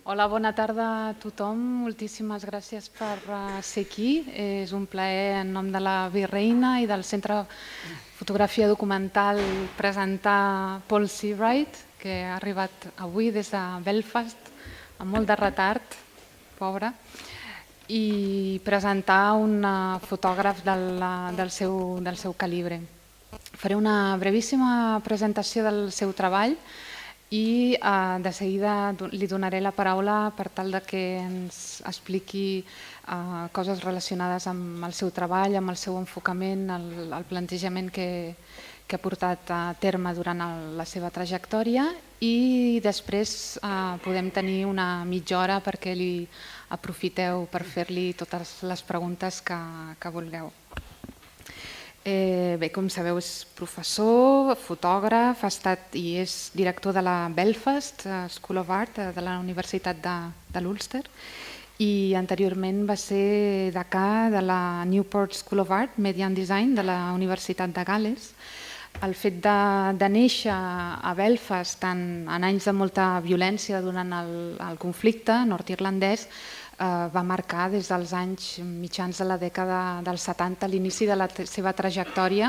Hola, bona tarda a tothom. Moltíssimes gràcies per ser aquí. És un plaer en nom de la Virreina i del Centre de Fotografia Documental presentar Paul Seawright, que ha arribat avui des de Belfast amb molt de retard, pobre, i presentar un fotògraf del seu calibre. Faré una brevíssima presentació del seu treball i de seguida li donaré la paraula per tal que ens expliqui coses relacionades amb el seu treball, amb el seu enfocament, el plantejament que ha portat a terme durant la seva trajectòria, i després podem tenir una mitja hora perquè li aprofiteu per fer-li totes les preguntes que vulgueu. Bé, com sabeu, és professor, fotògraf, ha estat i és director de la Belfast School of Art de la Universitat de l'Ulster, i anteriorment va ser decà de la Newport School of Art, Media and Design de la Universitat de Gal·les. El fet de néixer a Belfast en anys de molta violència durant el conflicte nord-irlandès va marcar des dels anys mitjans de la dècada dels 70 l'inici de la seva trajectòria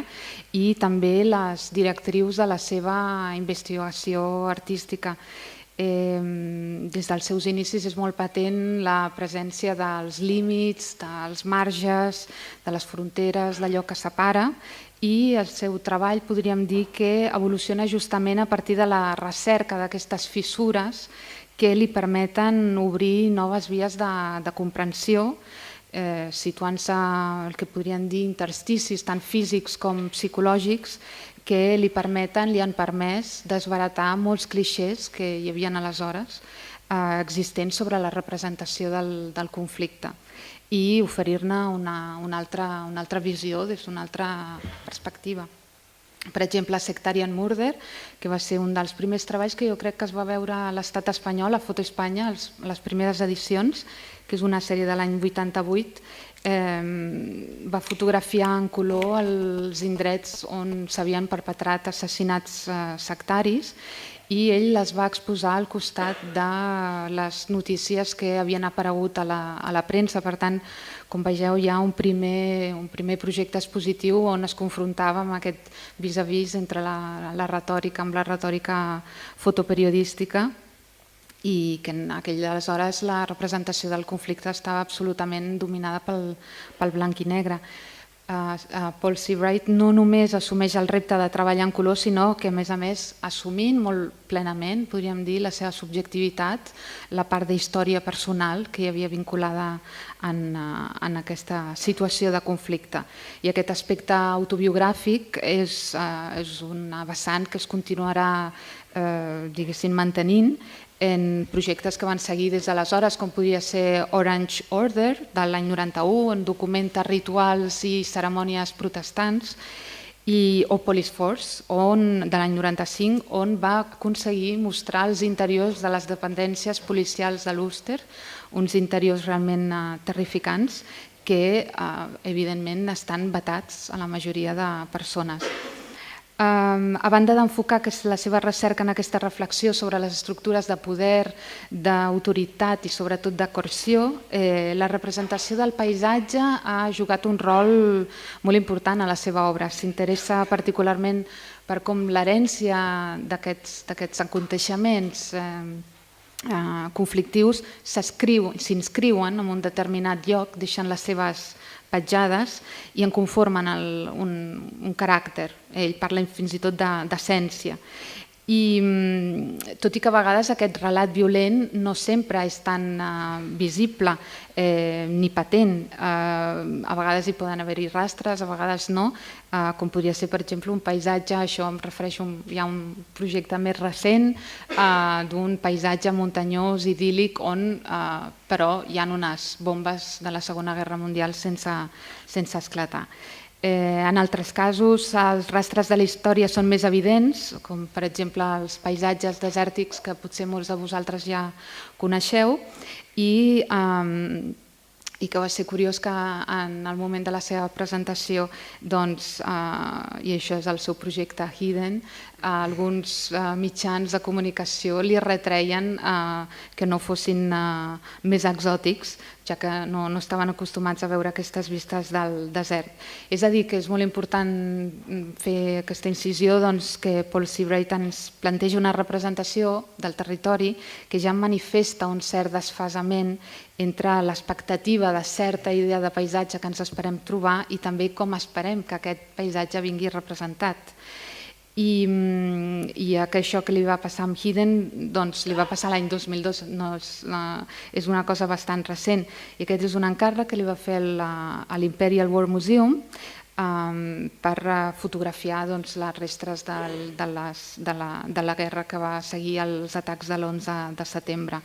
i també les directrius de la seva investigació artística. Des dels seus inicis és molt patent la presència dels límits, dels marges, de les fronteres, d'allò que separa, i el seu treball podríem dir que evoluciona justament a partir de la recerca d'aquestes fissures que li permeten obrir noves vies de comprensió, situant-se el que podríem dir intersticis tant físics com psicològics que li han permès desbaratar molts clixés que hi havia aleshores existents sobre la representació del conflicte i oferir-ne una altra visió des d'una altra perspectiva. Per exemple, Sectarian Murder, que va ser un dels primers treballs que jo crec que es va veure a l'Estat espanyol, a Foto Espanya, les primeres edicions, que és una sèrie de l'any 88, va fotografiar en color els indrets on s'havien perpetrat assassinats sectaris, i ell les va exposar al costat de les notícies que havien aparegut a la premsa. Per tant, com vegeu, hi ha un primer projecte expositiu on es confrontava amb aquest vis-a-vis entre la retòrica amb la retòrica fotoperiodística, i que en aleshores la representació del conflicte estava absolutament dominada pel blanc i negre. Paul Seawright no només assumeix el repte de treballar en color, sinó que, a més, assumint molt plenament, podríem dir, la seva subjectivitat, la part d'història personal que hi havia vinculada en aquesta situació de conflicte. I aquest aspecte autobiogràfic és una vessant que es continuarà mantenint en projectes que van seguir des d'aleshores, com podria ser Orange Order, de l'any 91, on documenta rituals i cerimònies protestants, o Police Force, de l'any 95, on va aconseguir mostrar els interiors de les dependències policials de l'Ulster, uns interiors realment terrificants que, evidentment, estan vetats a la majoria de persones. A banda d'enfocar la seva recerca en aquesta reflexió sobre les estructures de poder, d'autoritat i sobretot de coerció, la representació del paisatge ha jugat un rol molt important a la seva obra. S'interessa particularment per com l'herència d'aquests aconteixements conflictius s'inscriuen en un determinat lloc, deixant les seves petjades i en conformen un caràcter. Ell parla fins i tot d'essència. I tot i que a vegades aquest relat violent no sempre és tan visible ni patent, a vegades hi poden haver-hi rastres, a vegades no, com podria ser, per exemple, un paisatge, això em refereixo, hi ha un projecte més recent d'un paisatge muntanyós, idíl·lic, on però hi ha unes bombes de la Segona Guerra Mundial sense esclatar. En altres casos, els rastres de la història són més evidents, com per exemple els paisatges desèrtics que potser molts de vosaltres ja coneixeu, i i que va ser curiós que en el moment de la seva presentació, i això és el seu projecte Hidden, alguns mitjans de comunicació li retreien que no fossin més exòtics, ja que no estaven acostumats a veure aquestes vistes del desert. És a dir, que és molt important fer aquesta incisió que Paul Seawright ens planteja una representació del territori que ja manifesta un cert desfasament entre l'expectativa de certa idea de paisatge que ens esperem trobar i també com esperem que aquest paisatge vingui representat. I això que li va passar amb Hidden li va passar l'any 2002, és una cosa bastant recent, i aquest és un encàrrec que li va fer a l'Imperial War Museum per fotografiar les restes de la guerra que va seguir els atacs de l'11 de setembre.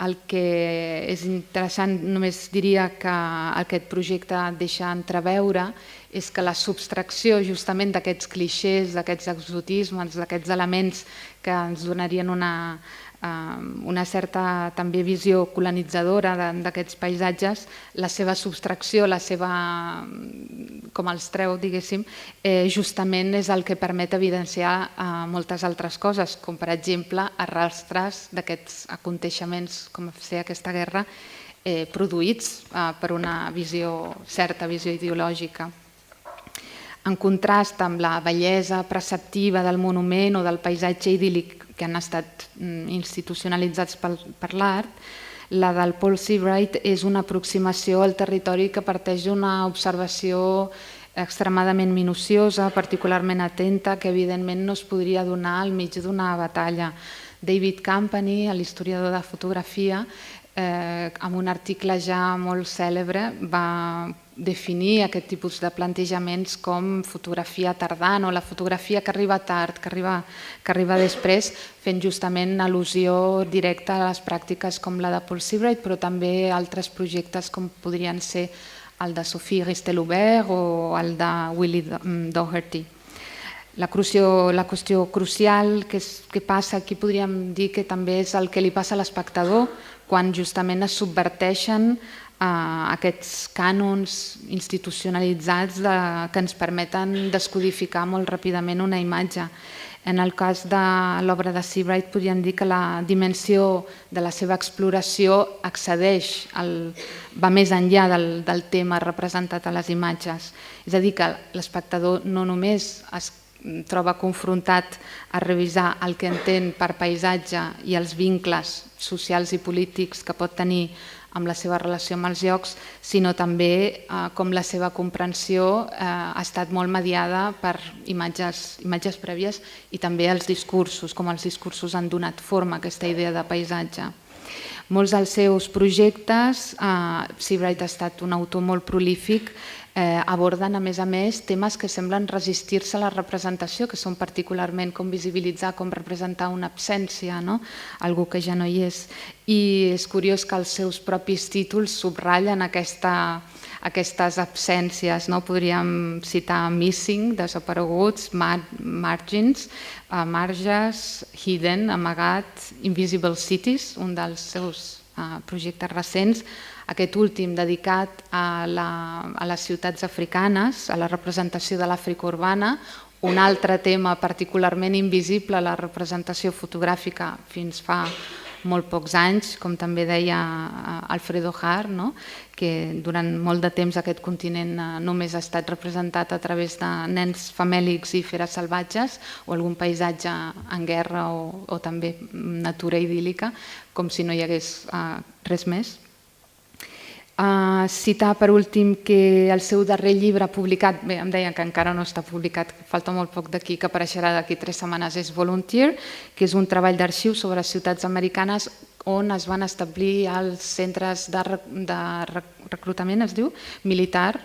El que és interessant, només diria que aquest projecte deixa entreveure és que la subtracció justament d'aquests clixés, d'aquests exotismes, d'aquests elements que ens donarien una certa també visió colonitzadora d'aquests paisatges, la seva subtracció, com els treu, diguéssim, justament és el que permet evidenciar moltes altres coses, com per exemple arrastres d'aquests aconteixements, com ser aquesta guerra, produïts per una certa visió ideològica. En contrast amb la bellesa perceptiva del monument o del paisatge idíl·lic que han estat institucionalitzats per l'art, la del Paul Seawright és una aproximació al territori que parteix d'una observació extremadament minuciosa, particularment atenta, que evidentment no es podria donar al mig d'una batalla. David Campany, l'historiador de fotografia, amb un article ja molt cèlebre, va definir aquest tipus de plantejaments com fotografia tardana o la fotografia que arriba tard, que arriba després, fent justament al·lusió directa a les pràctiques com la de Paul Seawright, però també altres projectes com podrien ser el de Sophie Ristel-Aubert o el de Willie Doherty. La qüestió crucial que passa aquí podríem dir que també és el que li passa a l'espectador quan justament es subverteixen aquests cànons institucionalitzats que ens permeten descodificar molt ràpidament una imatge. En el cas de l'obra de Seawright podríem dir que la dimensió de la seva exploració excedeix, va més enllà del tema representat a les imatges. És a dir, que l'espectador no només es troba confrontat a revisar el que entén per paisatge i els vincles socials i polítics que pot tenir amb la seva relació amb els llocs, sinó també com la seva comprensió ha estat molt mediada per imatges prèvies i també els discursos, com els discursos han donat forma a aquesta idea de paisatge. Molts dels seus projectes, Seawright ha estat un autor molt prolífic, aborden a més temes que semblen resistir-se a la representació, que són particularment com visibilitzar, com representar una absència, algú que ja no hi és. I és curiós que els seus propis títols subratllen aquestes absències. Podríem citar Missing, desapareguts, Margins, Marges, Hidden, amagat, Invisible Cities, un dels seus projectes recents, aquest últim dedicat a les ciutats africanes, a la representació de l'Àfrica urbana, un altre tema particularment invisible a la representació fotogràfica fins fa molt pocs anys, com també deia Alfredo Haar, que durant molt de temps aquest continent només ha estat representat a través de nens famèlics i feres salvatges o algun paisatge en guerra o també natura idíl·lica, com si no hi hagués res més. Citar per últim que el seu darrer llibre publicat, bé, em deien que encara no està publicat, falta molt poc d'aquí, que apareixerà d'aquí 3 setmanes, és Volunteer, que és un treball d'arxiu sobre ciutats americanes on es van establir els centres de reclutament, es diu, militar,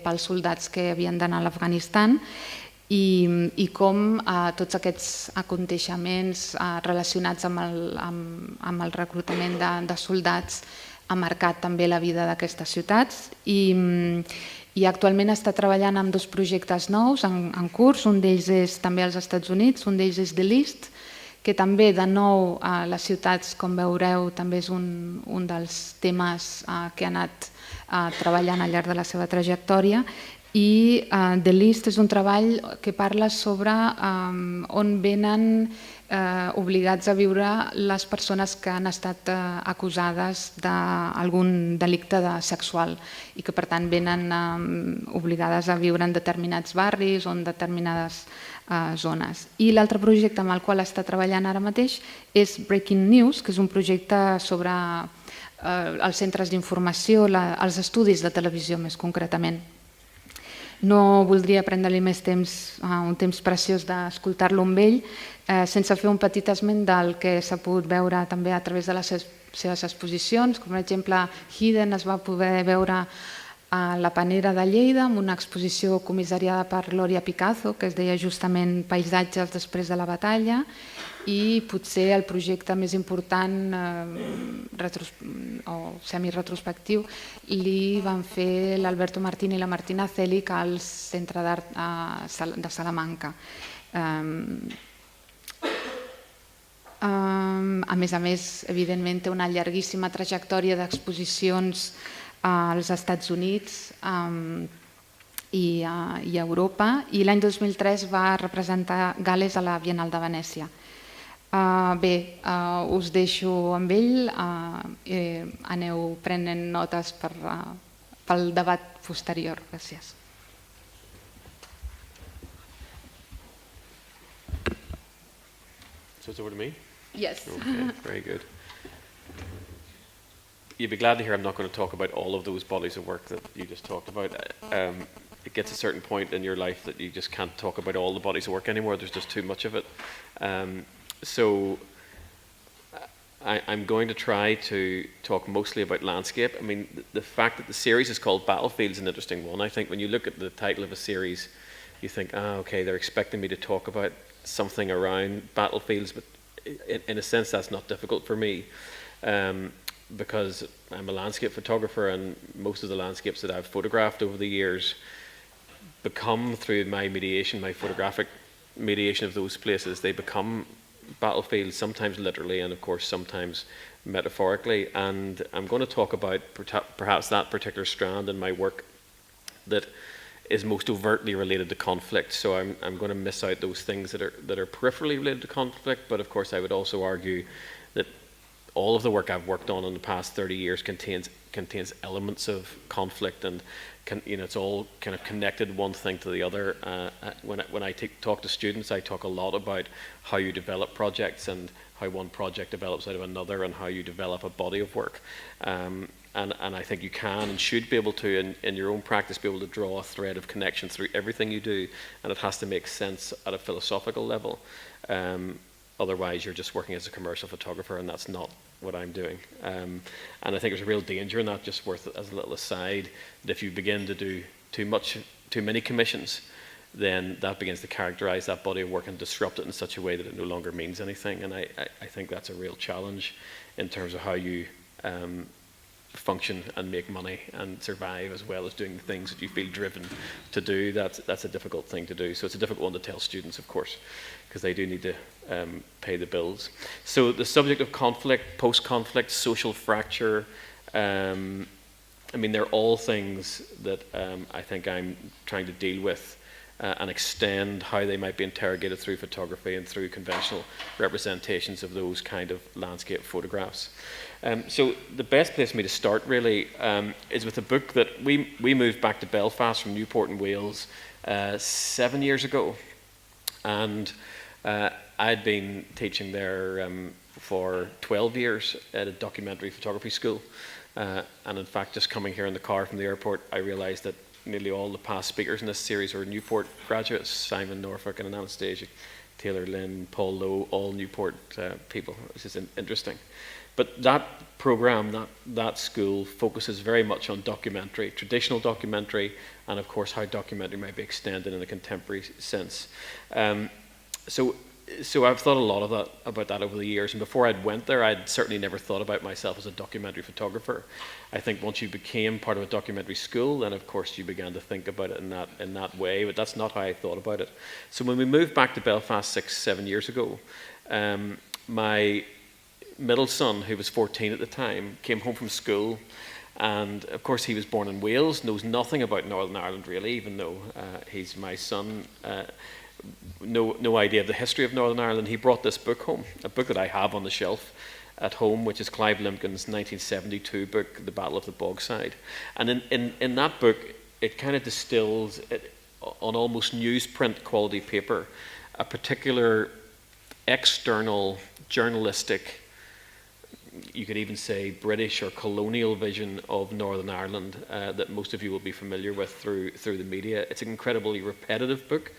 pels soldats que havien d'anar a l'Afganistan, i com tots aquests aconteixements relacionats amb el reclutament de soldats ha marcat també la vida d'aquestes ciutats i actualment està treballant en 2 projectes nous en curs, un d'ells és també als Estats Units, un d'ells és The List, que també, de nou, les ciutats, com veureu, també és un dels temes que ha anat treballant al llarg de la seva trajectòria, i The List és un treball que parla sobre on venen obligats a viure les persones que han estat acusades d'algun delicte sexual i que per tant venen obligades a viure en determinats barris o en determinades zones. I l'altre projecte amb el qual està treballant ara mateix és Breaking News, que és un projecte sobre els centres d'informació, els estudis de televisió més concretament. No voldria prendre-li més temps, un temps preciós d'escoltar-lo amb ell, sense fer un petit esment del que s'ha pogut veure també a través de les seves exposicions, com per exemple Hidden es va poder veure a la Panera de Lleida amb una exposició comissariada per Gloria Picazo que es deia justament Paisatges després de la batalla, i potser el projecte més important o semi-retrospectiu li van fer l'Alberto Martín i la Martina Celic al Centre d'Art de Salamanca. A més, evidentment té una llarguíssima trajectòria d'exposicions als Estats Units i a Europa, i l'any 2003 va representar Gal·les a la Bienal de Venècia. Bé, us deixo amb ell, aneu prenent notes pel debat posterior. Gràcies. So it's over to me? Yes. Okay, very good. You'd be glad to hear I'm not going to talk about all of those bodies of work that you just talked about. It gets a certain point in your life that you just can't talk about all the bodies of work anymore. There's just too much of it. So I'm going to try to talk mostly about landscape. I mean, the fact that the series is called Battlefield is an interesting one. I think when you look at the title of a series, you think, okay, they're expecting me to talk about something around battlefields, but in a sense that's not difficult for me. Because I'm a landscape photographer, and most of the landscapes that I've photographed over the years become, through my mediation, my photographic mediation of those places, they become battlefields, sometimes literally and of course sometimes metaphorically. And I'm going to talk about perhaps that particular strand in my work that is most overtly related to conflict. So I'm going to miss out those things that are peripherally related to conflict, but of course I would also argue that all of the work I've worked on in the past 30 years contains elements of conflict, and it's all kind of connected, one thing to the other. When I talk to students, I talk a lot about how you develop projects and how one project develops out of another, and how you develop a body of work. And I think you can and should be able to, in your own practice, be able to draw a thread of connection through everything you do, and it has to make sense at a philosophical level. Otherwise, you're just working as a commercial photographer, and that's not what I'm doing. And I think there's a real danger in that, just worth as a little aside, that if you begin to do too many commissions, then that begins to characterize that body of work and disrupt it in such a way that it no longer means anything. And I think that's a real challenge in terms of how you function and make money and survive, as well as doing the things that you feel driven to do. That's a difficult thing to do. So it's a difficult one to tell students, of course, because they do need to pay the bills. So the subject of conflict, post-conflict, social fracture, I mean, they're all things that I think I'm trying to deal with and extend how they might be interrogated through photography and through conventional representations of those kind of landscape photographs. So the best place for me to start really is with a book that we moved back to Belfast from Newport in Wales 7 years ago. And I'd been teaching there for 12 years at a documentary photography school. And in fact, just coming here in the car from the airport, I realized that nearly all the past speakers in this series were Newport graduates: Simon Norfolk and Anastasia, Taylor Lynn, Paul Lowe, all Newport people, which is interesting. But that program, that school, focuses very much on documentary, traditional documentary, and of course how documentary might be extended in a contemporary sense. So I've thought a lot about that over the years, and before I'd went there, I'd certainly never thought about myself as a documentary photographer. I think once you became part of a documentary school, then of course you began to think about it in that way, but that's not how I thought about it. So when we moved back to Belfast 6-7 years ago, My middle son, who was 14 at the time, came home from school, and of course he was born in Wales, knows nothing about Northern Ireland really, even though he's my son. No idea of the history of Northern Ireland. He brought this book home, a book that I have on the shelf at home, which is Clive Limpkin's 1972 book, The Battle of the Bogside. And in that book, it kind of distills it on almost newsprint quality paper, a particular external journalistic, you could even say British or colonial vision of Northern Ireland that most of you will be familiar with through the media. It's an incredibly repetitive book.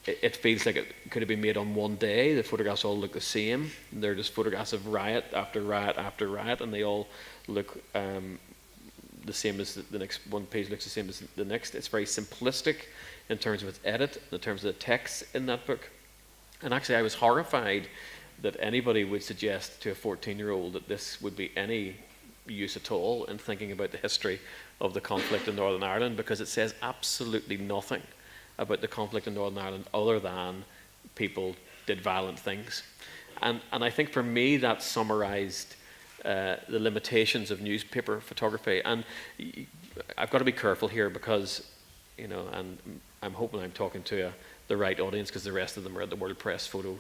It feels like it could have been made on one day. The photographs all look the same. They're just photographs of riot after riot after riot, and they all look the same as the next. One page looks the same as the next. It's very simplistic in terms of its edit, in terms of the text in that book. And actually, I was horrified that anybody would suggest to a 14-year-old that this would be any use at all in thinking about the history of the conflict in Northern Ireland, because it says absolutely nothing about the conflict in Northern Ireland other than people did violent things. And I think for me that summarised the limitations of newspaper photography. And I've got to be careful here because, you know, and I'm hoping I'm talking to the right audience, because the rest of them are at the World Press Photo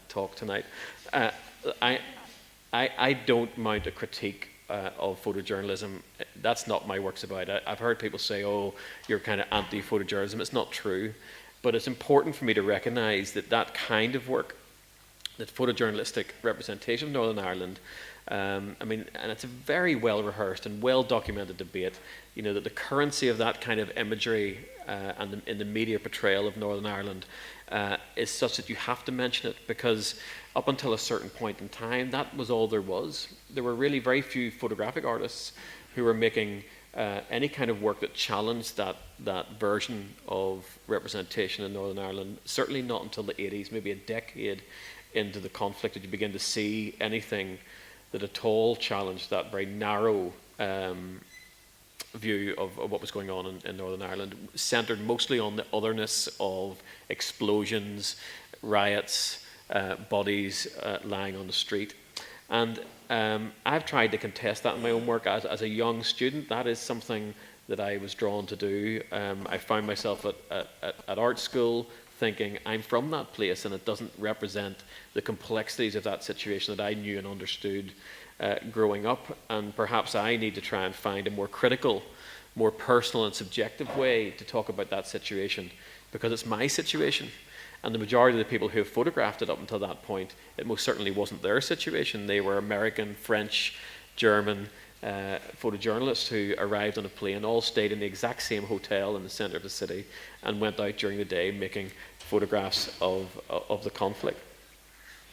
talk tonight. I don't mount a critique of photojournalism. That's not my work's about. I've heard people say, oh, you're kind of anti-photojournalism. It's not true. But it's important for me to recognise that that kind of work, that photojournalistic representation of Northern Ireland, I mean, and it's a very well-rehearsed and well-documented debate, you know, that the currency of that kind of imagery and in the media portrayal of Northern Ireland is such that you have to mention it, because up until a certain point in time, that was all there was. There were really very few photographic artists who were making any kind of work that challenged that version of representation in Northern Ireland. Certainly not until the 80s, maybe a decade into the conflict, did you begin to see anything that at all challenged that very narrow view of what was going on in Northern Ireland, centred mostly on the otherness of explosions, riots, bodies lying on the street. And I've tried to contest that in my own work as a young student. That is something that I was drawn to do. I found myself at art school thinking, I'm from that place and it doesn't represent the complexities of that situation that I knew and understood growing up, and perhaps I need to try and find a more critical, more personal and subjective way to talk about that situation, because it's my situation. And the majority of the people who have photographed it up until that point, it most certainly wasn't their situation. They were American, French, German photojournalists who arrived on a plane, all stayed in the exact same hotel in the centre of the city, and went out during the day making photographs of the conflict.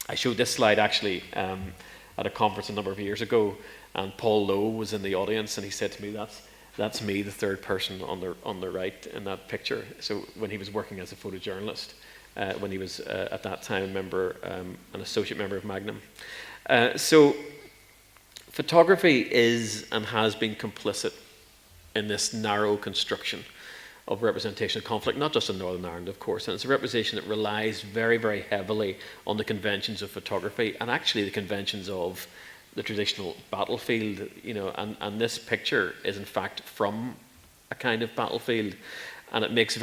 I showed this slide actually at a conference a number of years ago, and Paul Lowe was in the audience, and he said to me, that's me, the third person on the right in that picture. So when he was working as a photojournalist, when he was at that time an associate member of Magnum. So photography is and has been complicit in this narrow construction of representation of conflict, not just in Northern Ireland, of course, and it's a representation that relies very, very heavily on the conventions of photography, and actually the conventions of the traditional battlefield, you know, and this picture is in fact from a kind of battlefield, and it makes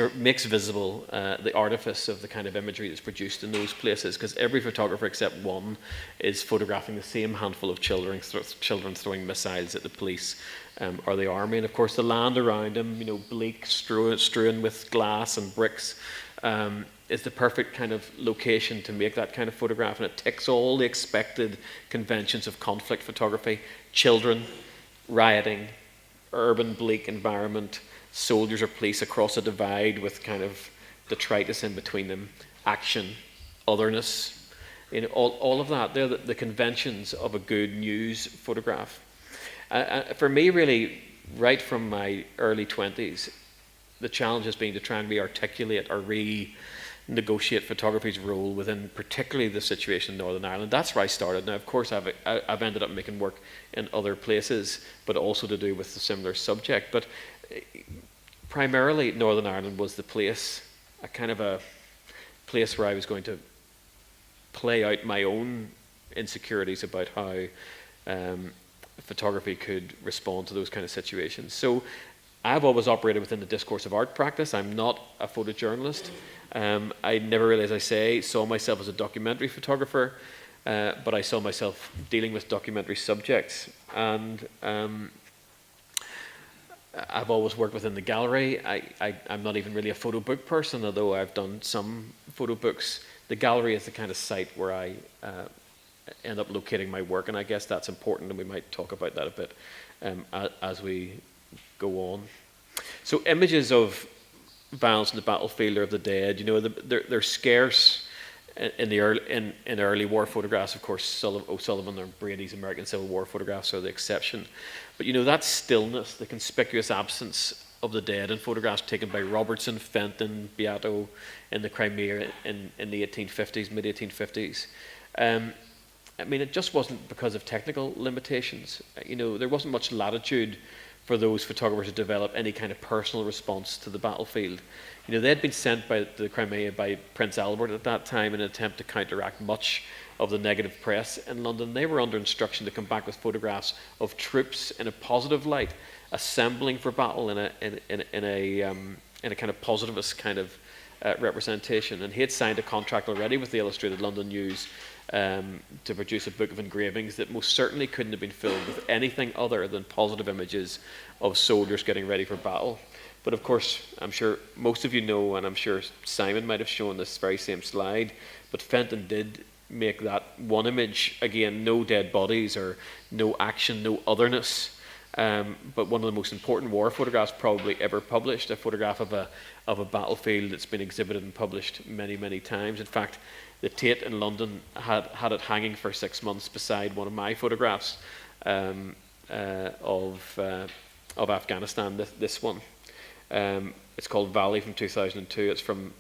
visible the artifice of the kind of imagery that's produced in those places, because every photographer except one is photographing the same handful of children throwing missiles at the police or the army, and of course the land around them, you know, bleak, strewn with glass and bricks, is the perfect kind of location to make that kind of photograph, and it ticks all the expected conventions of conflict photography: children, rioting, urban bleak environment, soldiers or police across a divide with kind of detritus in between them, action, otherness, you know, all of that. They're the conventions of a good news photograph. For me, really, right from my early 20s, the challenge has been to try and re-articulate or renegotiate photography's role within particularly the situation in Northern Ireland. That's where I started. Now, of course, I've ended up making work in other places, but also to do with a similar subject. But primarily, Northern Ireland was the place, a kind of a place where I was going to play out my own insecurities about how photography could respond to those kind of situations. So I've always operated within the discourse of art practice. I'm not a photojournalist. I never really, as I say, saw myself as a documentary photographer, but I saw myself dealing with documentary subjects. And I've always worked within the gallery. I'm not even really a photo book person, although I've done some photo books. The gallery is the kind of site where I end up locating my work, and I guess that's important, and we might talk about that a bit as we go on. So images of violence in the battlefield or of the dead, you know, they're scarce in the early war photographs. Of course, O'Sullivan or Brady's American Civil War photographs are the exception. But you know, that stillness, the conspicuous absence of the dead in photographs taken by Robertson, Fenton, Beato in the Crimea in the 1850s, mid-1850s. I mean, it just wasn't because of technical limitations. You know, there wasn't much latitude for those photographers to develop any kind of personal response to the battlefield. You know, they had been sent by the Crimea by Prince Albert at that time in an attempt to counteract much of the negative press in London. They were under instruction to come back with photographs of troops in a positive light, assembling for battle in a kind of positivist kind of representation. And he had signed a contract already with the Illustrated London News to produce a book of engravings that most certainly couldn't have been filled with anything other than positive images of soldiers getting ready for battle. But of course, I'm sure most of you know, and I'm sure Simon might have shown this very same slide, but Fenton did make that one image, again, no dead bodies or no action, no otherness, but one of the most important war photographs probably ever published, a photograph of a battlefield that's been exhibited and published many, many times. In fact, the Tate in London had it hanging for 6 months beside one of my photographs of Afghanistan, this one. It's called Valley from 2002. It's from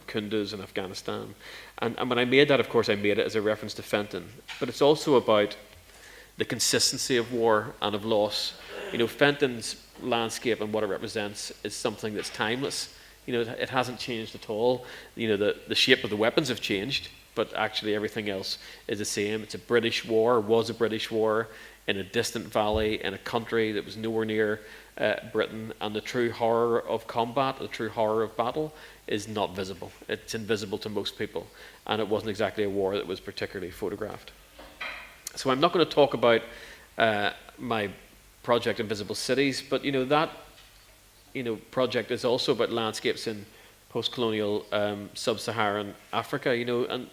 Kunduz in Afghanistan. And when I made that, of course, I made it as a reference to Fenton. But it's also about the consistency of war and of loss. You know, Fenton's landscape and what it represents is something that's timeless. You know, it hasn't changed at all. You know, the shape of the weapons have changed, but actually everything else is the same. It's a British war, was a British war, in a distant valley, in a country that was nowhere near Britain, and the true horror of combat, the true horror of battle, is not visible. It's invisible to most people, and it wasn't exactly a war that was particularly photographed. So I'm not going to talk about my project Invisible Cities, but you know, that project is also about landscapes in post-colonial sub-Saharan Africa, you know, and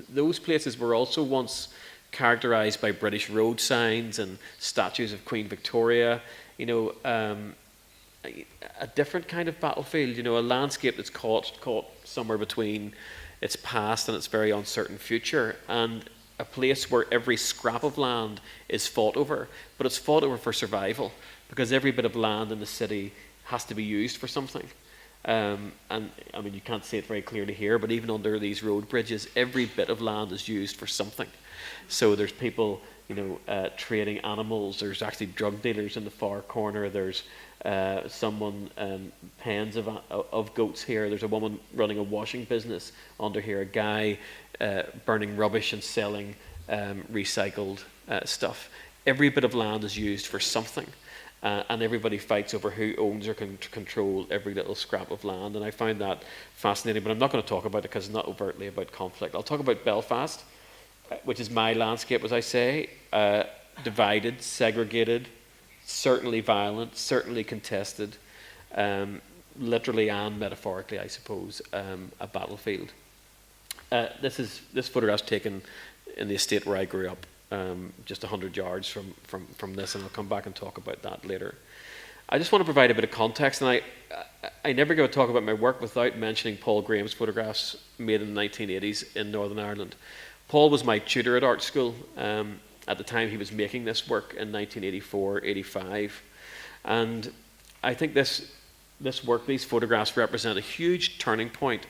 those places were also once characterized by British road signs and statues of Queen Victoria, you know, a different kind of battlefield, you know, a landscape that's caught somewhere between its past and its very uncertain future, and a place where every scrap of land is fought over, but it's fought over for survival, because every bit of land in the city has to be used for something. And I mean, you can't see it very clearly here, but even under these road bridges, every bit of land is used for something. So there's people, you know, trading animals. There's actually drug dealers in the far corner. There's someone pens of goats here. There's a woman running a washing business under here. A guy burning rubbish and selling recycled stuff. Every bit of land is used for something. And everybody fights over who owns or can control every little scrap of land. And I find that fascinating, but I'm not going to talk about it because it's not overtly about conflict. I'll talk about Belfast, which is my landscape, as I say, divided, segregated, certainly violent, certainly contested, literally and metaphorically, I suppose, a battlefield. This photograph's taken in the estate where I grew up. Just 100 yards from this, and I'll come back and talk about that later. I just want to provide a bit of context, and I never go to talk about my work without mentioning Paul Graham's photographs made in the 1980s in Northern Ireland. Paul was my tutor at art school at the time he was making this work in 1984-85, and I think this work, these photographs, represent a huge turning point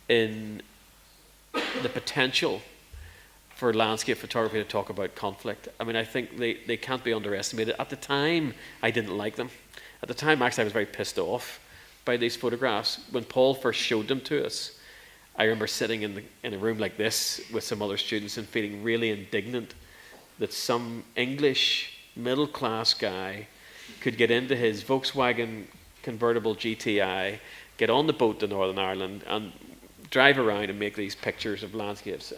in the potential for landscape photography to talk about conflict. I mean, I think they can't be underestimated. At the time, I didn't like them. At the time, actually, I was very pissed off by these photographs. When Paul first showed them to us, I remember sitting in a room like this with some other students and feeling really indignant that some English middle-class guy could get into his Volkswagen convertible GTI, get on the boat to Northern Ireland and drive around and make these pictures of landscapes.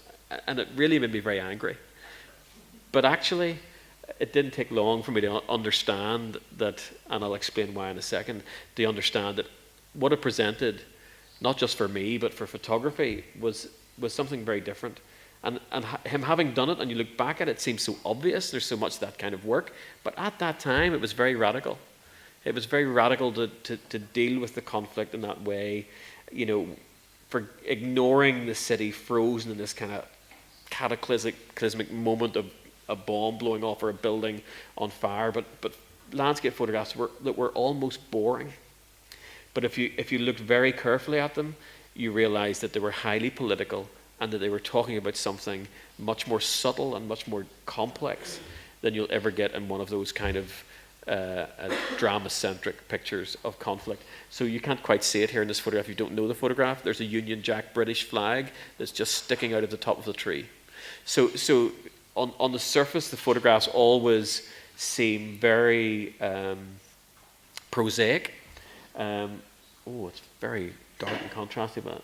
And it really made me very angry. But actually, it didn't take long for me to understand that, and I'll explain why in a second, to understand that what it presented, not just for me, but for photography, was something very different. And him having done it, and you look back at it, it seems so obvious, there's so much that kind of work, but at that time it was very radical. It was very radical to deal with the conflict in that way, you know, for ignoring the city frozen in this kind of cataclysmic moment of a bomb blowing off or a building on fire, but landscape photographs that were almost boring. But if you looked very carefully at them, you realized that they were highly political and that they were talking about something much more subtle and much more complex than you'll ever get in one of those kind of drama-centric pictures of conflict. So you can't quite see it here in this photograph. You don't know the photograph. There's a Union Jack British flag that's just sticking out of the top of the tree. So on the surface, the photographs always seem very prosaic. It's very dark and contrasty, but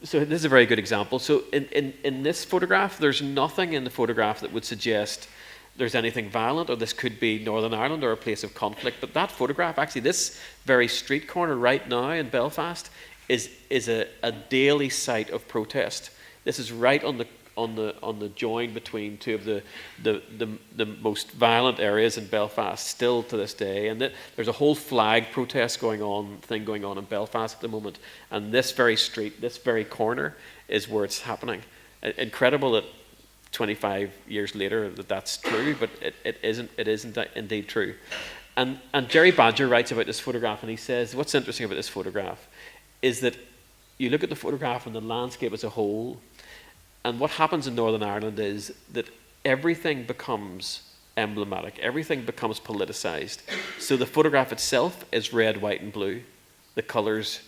so this is a very good example. So in this photograph, there's nothing in the photograph that would suggest there's anything violent, or this could be Northern Ireland or a place of conflict. But that photograph, actually, this very street corner right now in Belfast is a daily site of protest. This is right on the join between two of the most violent areas in Belfast, still to this day. And there's a whole flag protest going on in Belfast at the moment. And this very street, this very corner, is where it's happening. Incredible that 25 years later that's true, but it isn't indeed true. And Jerry Badger writes about this photograph, and he says what's interesting about this photograph is that you look at the photograph and the landscape as a whole, and what happens in Northern Ireland is that everything becomes emblematic, everything becomes politicized. So the photograph itself is red, white and blue, the colours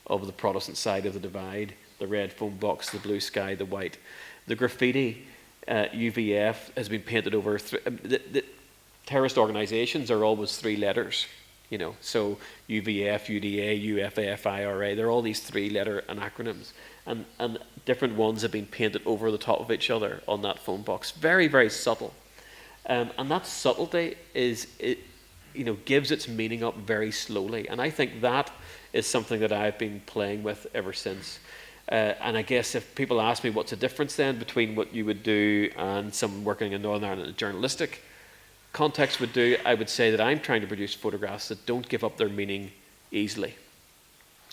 of the Protestant side of the divide, the red phone box, the blue sky, the white. The graffiti, UVF, has been painted over. The terrorist organisations are always three letters, you know. So UVF, UDA, UFF, IRA, they're all these three-letter acronyms. And different ones have been painted over the top of each other on that phone box. Very, very subtle. And that subtlety gives its meaning up very slowly. And I think that is something that I've been playing with ever since. And I guess if people ask me what's the difference then between what you would do and someone working in Northern Ireland in a journalistic context would do, I would say that I'm trying to produce photographs that don't give up their meaning easily.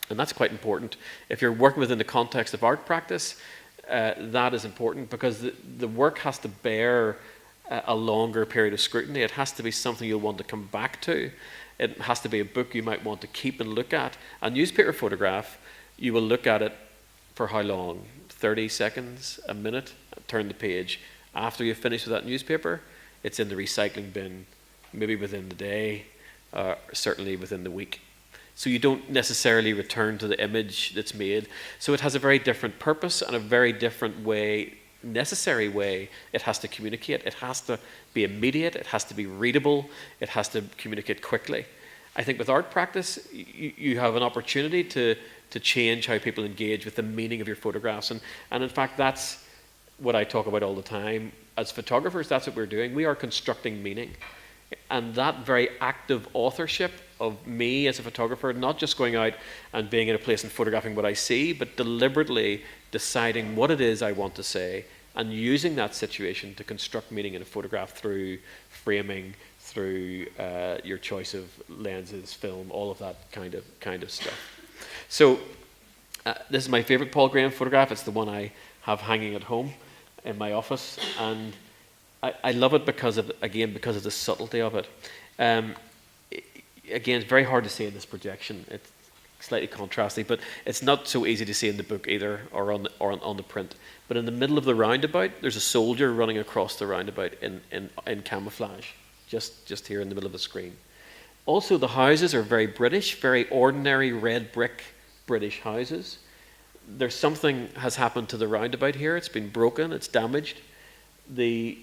And that's quite important. If you're working within the context of art practice, that is important because the work has to bear a longer period of scrutiny. It has to be something you'll want to come back to. It has to be a book you might want to keep and look at. A newspaper photograph, you will look at it for how long? 30 seconds, a minute, turn the page. After you've finished with that newspaper, it's in the recycling bin, maybe within the day, certainly within the week. So you don't necessarily return to the image that's made. So it has a very different purpose and a very different way, necessary way it has to communicate. It has to be immediate, it has to be readable, it has to communicate quickly. I think with art practice, you have an opportunity to change how people engage with the meaning of your photographs. And in fact, that's what I talk about all the time. As photographers, that's what we're doing. We are constructing meaning. And that very active authorship of me as a photographer, not just going out and being in a place and photographing what I see, but deliberately deciding what it is I want to say and using that situation to construct meaning in a photograph through framing, through your choice of lenses, film, all of that kind of stuff. So this is my favorite Paul Graham photograph. It's the one I have hanging at home in my office, and I love it because of the subtlety of it. Again, it's very hard to see in this projection. It's slightly contrasty, but it's not so easy to see in the book either, or on the print. But in the middle of the roundabout, there's a soldier running across the roundabout in camouflage, just here in the middle of the screen. Also, the houses are very British, very ordinary red brick British houses. there's something has happened to the roundabout here. It's been broken, it's damaged. The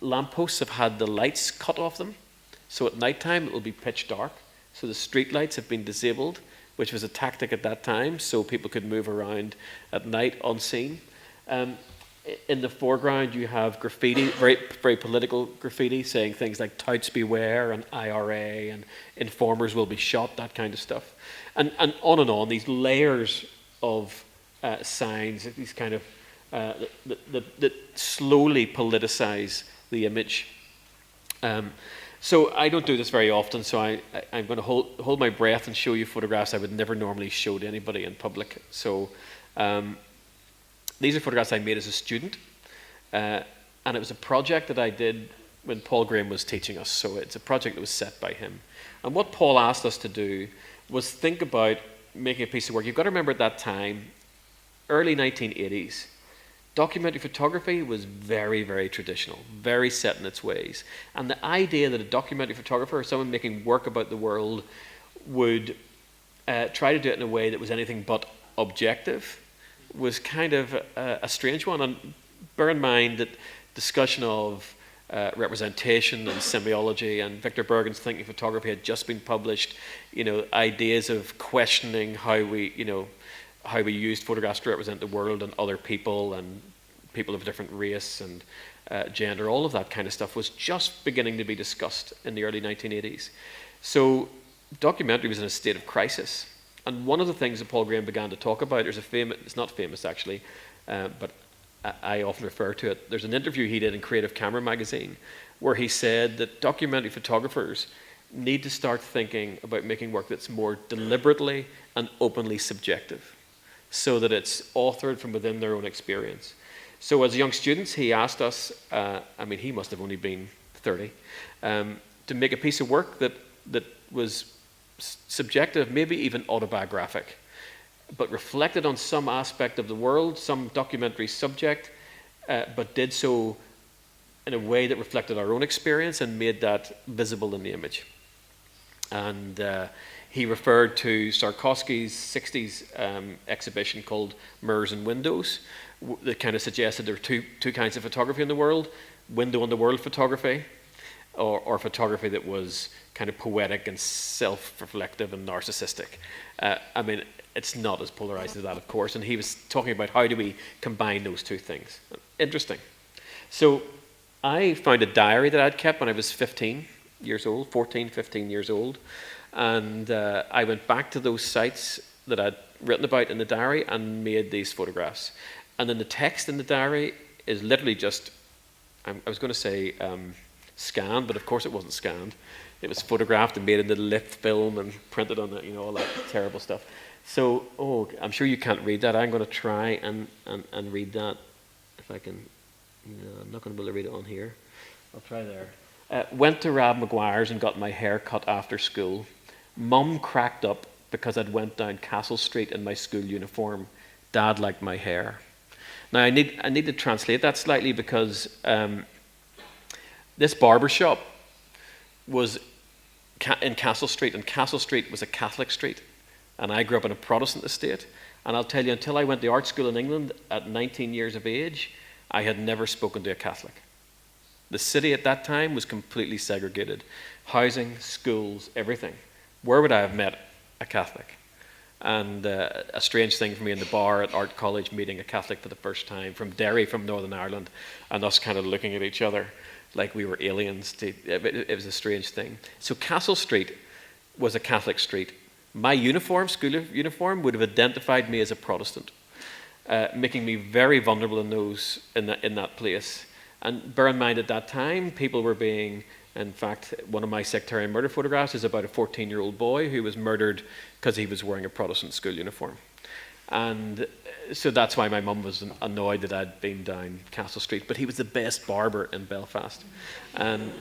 lampposts have had the lights cut off them, so at night time it will be pitch dark. So the street lights have been disabled, which was a tactic at that time, so people could move around at night unseen. In the foreground you have graffiti, very, very political graffiti, saying things like touts beware and IRA and informers will be shot, that kind of stuff. And on, these layers of signs, these kind of, that slowly politicize the image. So I don't do this very often, so I'm going to hold my breath and show you photographs I would never normally show to anybody in public. So these are photographs I made as a student, and it was a project that I did when Paul Graham was teaching us, so it's a project that was set by him. And what Paul asked us to do was think about making a piece of work. You've got to remember at that time, early 1980s, documentary photography was very, very traditional, very set in its ways. And the idea that a documentary photographer or someone making work about the world would try to do it in a way that was anything but objective was kind of a strange one. And bear in mind that discussion of representation and semiology and Victor Bergen's Thinking Photography had just been published. Ideas of questioning how we used photographs to represent the world and other people and people of different race and gender, all of that kind of stuff was just beginning to be discussed in the early 1980s. So documentary was in a state of crisis. And one of the things that Paul Graham began to talk about, it's not famous actually, but I often refer to it. There's an interview he did in Creative Camera magazine where he said that documentary photographers need to start thinking about making work that's more deliberately and openly subjective, so that it's authored from within their own experience. So as young students, he asked us, he must have only been 30, to make a piece of work that was subjective, maybe even autobiographic, but reflected on some aspect of the world, some documentary subject, but did so in a way that reflected our own experience and made that visible in the image. And he referred to Sarkowski's 60s exhibition called Mirrors and Windows that kind of suggested there were two kinds of photography in the world: window on the world photography, or photography that was kind of poetic and self-reflective and narcissistic. It's not as polarized as that, of course, and he was talking about how do we combine those two things. Interesting. So I found a diary that I'd kept when I was 14, 15 years old, and I went back to those sites that I'd written about in the diary and made these photographs. And then the text in the diary is literally just, I was going to say scanned, but of course it wasn't scanned. It was photographed and made into lithed film and printed on it, all that terrible stuff. So, I'm sure you can't read that. I'm going to try and read that if I can. I'm not going to be able to read it on here. I'll try there. Went to Rab McGuire's and got my hair cut after school. Mum cracked up because I'd went down Castle Street in my school uniform. Dad liked my hair. Now I need to translate that slightly because this barber shop was in Castle Street, and Castle Street was a Catholic street, and I grew up in a Protestant estate. And I'll tell you, until I went to art school in England at 19 years of age, I had never spoken to a Catholic. The city at that time was completely segregated. Housing, schools, everything. Where would I have met a Catholic? And a strange thing for me in the bar at art college, meeting a Catholic for the first time from Derry, from Northern Ireland, and us kind of looking at each other like we were aliens. It was a strange thing. So Castle Street was a Catholic street. My uniform, school uniform, would have identified me as a Protestant, making me very vulnerable in that place. And bear in mind, at that time, people were being, in fact, one of my sectarian murder photographs is about a 14-year-old boy who was murdered because he was wearing a Protestant school uniform. And so that's why my mum was annoyed that I'd been down Castle Street. But he was the best barber in Belfast. And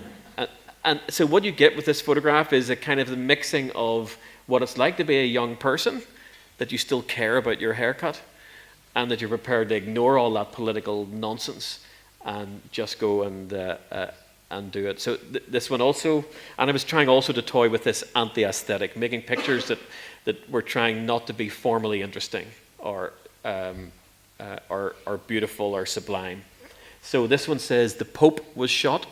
so what you get with this photograph is a kind of the mixing of what it's like to be a young person, that you still care about your haircut, and that you're prepared to ignore all that political nonsense and just go and do it. So this one also, and I was trying also to toy with this anti-aesthetic, making pictures that were trying not to be formally interesting or are beautiful or sublime. So this one says, the Pope was shot.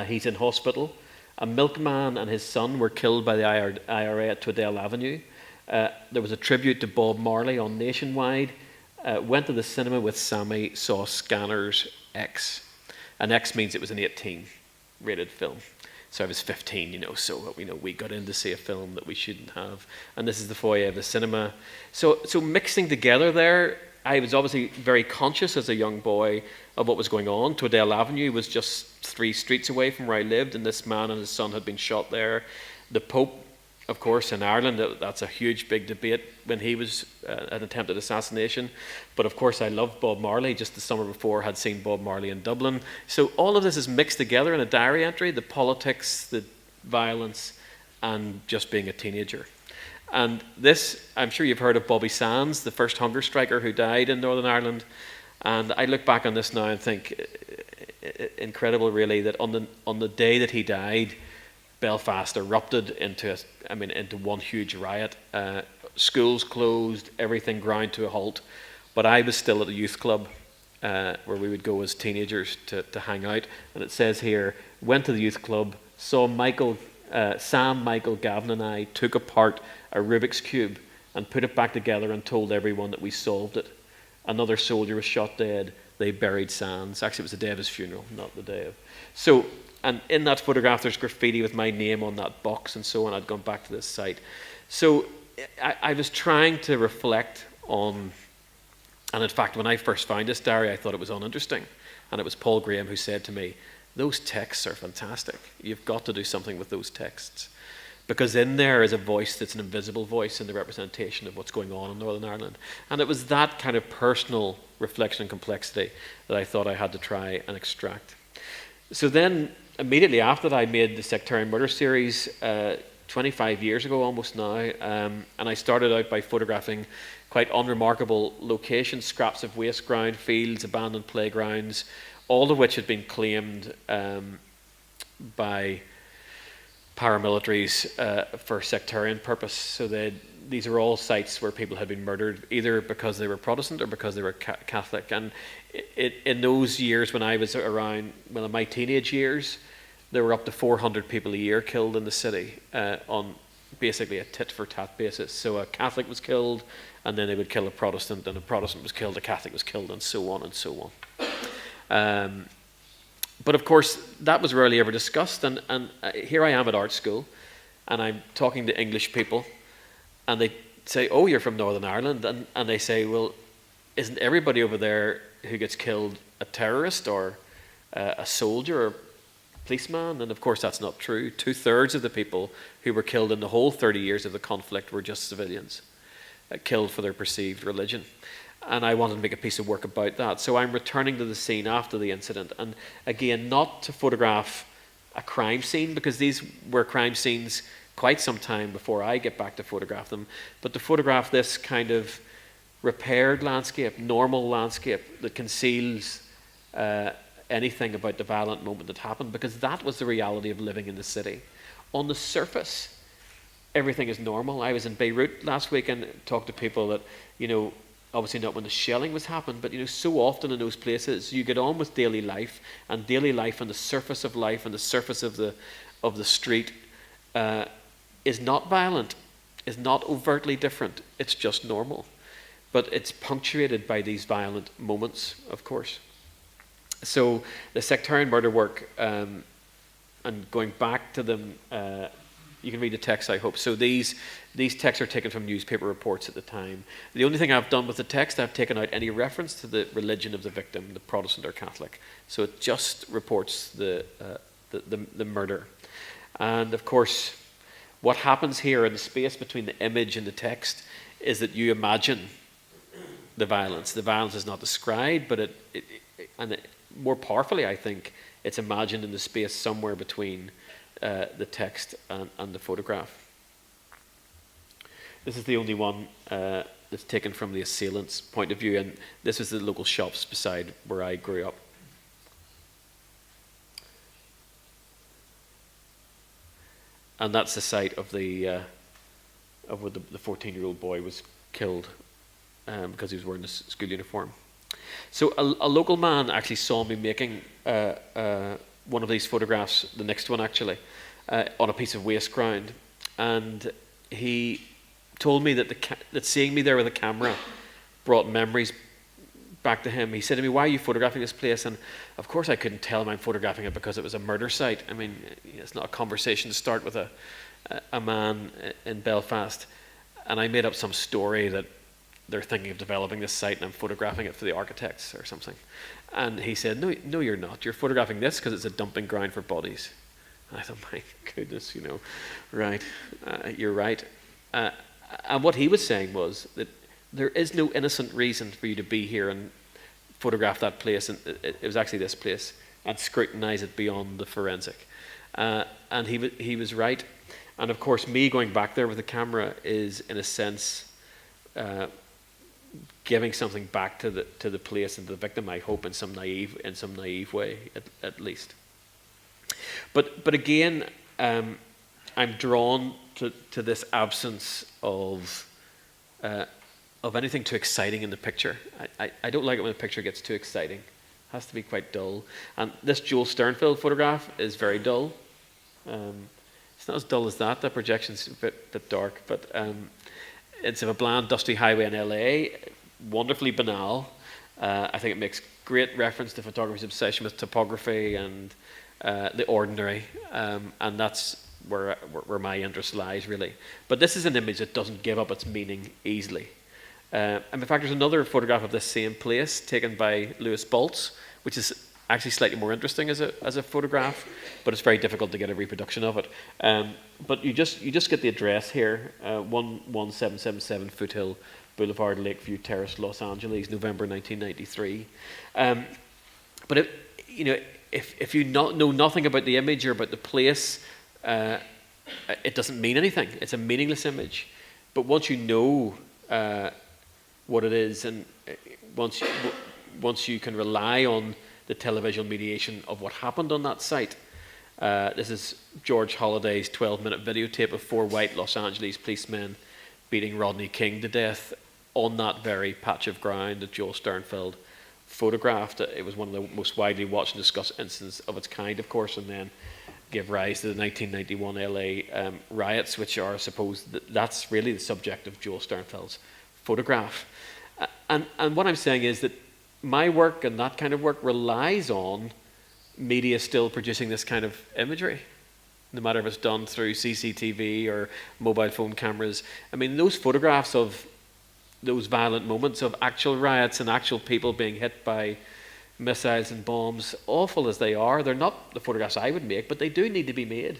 He's in hospital. A milkman and his son were killed by the IRA at Tweddale Avenue. There was a tribute to Bob Marley on Nationwide. Went to the cinema with Sammy, saw Scanners X. And X means it was an 18-rated film. So I was 15, so we got in to see a film that we shouldn't have. And this is the foyer of the cinema. So mixing together there, I was obviously very conscious as a young boy of what was going on. Tweddale Avenue was just 3 streets away from where I lived, and this man and his son had been shot there. The Pope, of course, in Ireland, that's a huge, big debate when he was an attempted assassination. But of course, I loved Bob Marley. Just the summer before, had seen Bob Marley in Dublin. So all of this is mixed together in a diary entry: the politics, the violence, and just being a teenager. And this, I'm sure you've heard of Bobby Sands, the first hunger striker who died in Northern Ireland. And I look back on this now and think, incredible really, that on the day that he died, Belfast erupted into one huge riot. Schools closed, everything ground to a halt. But I was still at a youth club where we would go as teenagers to hang out. And it says here, went to the youth club, saw Sam, Michael, Gavin and I took apart a Rubik's Cube and put it back together and told everyone that we solved it. Another soldier was shot dead. They buried Sands. Actually, it was the day of his funeral, not the day of. So, and in that photograph, there's graffiti with my name on that box and so on. I'd gone back to this site. So I was trying to reflect on, and in fact, when I first found this diary, I thought it was uninteresting. And it was Paul Graham who said to me, those texts are fantastic. You've got to do something with those texts. Because in there is a voice that's an invisible voice in the representation of what's going on in Northern Ireland. And it was that kind of personal reflection and complexity that I thought I had to try and extract. So then, immediately after that, I made the Sectarian Murder series 25 years ago almost now. And I started out by photographing quite unremarkable locations, scraps of waste ground, fields, abandoned playgrounds, all of which had been claimed by paramilitaries for sectarian purpose. So these are all sites where people had been murdered, either because they were Protestant or because they were Catholic. And in those years when I was around, well, in my teenage years, there were up to 400 people a year killed in the city on basically a tit-for-tat basis. So a Catholic was killed, and then they would kill a Protestant, and a Protestant was killed, a Catholic was killed, and so on and so on. But of course, that was rarely ever discussed, and here I am at art school, and I'm talking to English people, and they say, oh, you're from Northern Ireland, and they say, well, isn't everybody over there who gets killed a terrorist or a soldier or policeman? And of course that's not true. 2/3 of the people who were killed in the whole 30 years of the conflict were just civilians, killed for their perceived religion. And I wanted to make a piece of work about that. So I'm returning to the scene after the incident. And again, not to photograph a crime scene, because these were crime scenes quite some time before I get back to photograph them, but to photograph this kind of repaired landscape, normal landscape that conceals anything about the violent moment that happened, because that was the reality of living in the city. On the surface, everything is normal. I was in Beirut last week and talked to people that, obviously not when the shelling was happening, but so often in those places you get on with daily life and the surface of life and the surface of the street is not violent, is not overtly different. It's just normal, but it's punctuated by these violent moments, of course. So the sectarian murder work, and going back to them, you can read the text, I hope. So these texts are taken from newspaper reports at the time. The only thing I've done with the text, I've taken out any reference to the religion of the victim, the Protestant or Catholic. So it just reports the murder. And of course, what happens here in the space between the image and the text is that you imagine the violence. The violence is not described, but more powerfully, I think, it's imagined in the space somewhere between the text and the photograph. This is the only one that's taken from the assailant's point of view, and this is the local shops beside where I grew up. And that's the site of where the 14-year-old boy was killed because he was wearing his school uniform. So a local man actually saw me making one of these photographs, the next one actually, on a piece of waste ground, and he told me that seeing me there with a camera brought memories back to him. He said to me, "Why are you photographing this place?" And of course I couldn't tell him I'm photographing it because it was a murder site. I mean, it's not a conversation to start with a man in Belfast. And I made up some story that they're thinking of developing this site and I'm photographing it for the architects or something. And he said, no, you're not. You're photographing this because it's a dumping ground for bodies. And I thought, my goodness, right, you're right. And what he was saying was that there is no innocent reason for you to be here and photograph that place, and it was actually this place, and scrutinise it beyond the forensic. And he was right. And of course, me going back there with the camera is, in a sense, giving something back to the place and to the victim, I hope, in some naive way, at least. But again, I'm drawn to this absence of anything too exciting in the picture. I don't like it when a picture gets too exciting. It has to be quite dull. And this Joel Sternfeld photograph is very dull. It's not as dull as that. That projection's a bit dark, but it's of a bland, dusty highway in LA. Wonderfully banal. I think it makes great reference to photography's obsession with topography and the ordinary, and that's where my interest lies, really. But this is an image that doesn't give up its meaning easily. And in fact, there's another photograph of this same place taken by Louis Boltz, which is actually slightly more interesting as a photograph, but it's very difficult to get a reproduction of it. But you just get the address here, 11777 Foothill Boulevard, Lakeview Terrace, Los Angeles, November 1993. But if you know nothing about the image or about the place, it doesn't mean anything. It's a meaningless image. But once you know what it is, and once you can rely on the televisual mediation of what happened on that site. This is George Holliday's 12-minute videotape of 4 white Los Angeles policemen beating Rodney King to death on that very patch of ground that Joel Sternfeld photographed. It was one of the most widely watched and discussed instances of its kind, of course, and then gave rise to the 1991 LA riots, which are, I suppose, that's really the subject of Joel Sternfeld's photograph. And what I'm saying is that my work and that kind of work relies on media still producing this kind of imagery, no matter if it's done through CCTV or mobile phone cameras. I mean, those photographs of those violent moments of actual riots and actual people being hit by missiles and bombs, awful as they are, they're not the photographs I would make, but they do need to be made.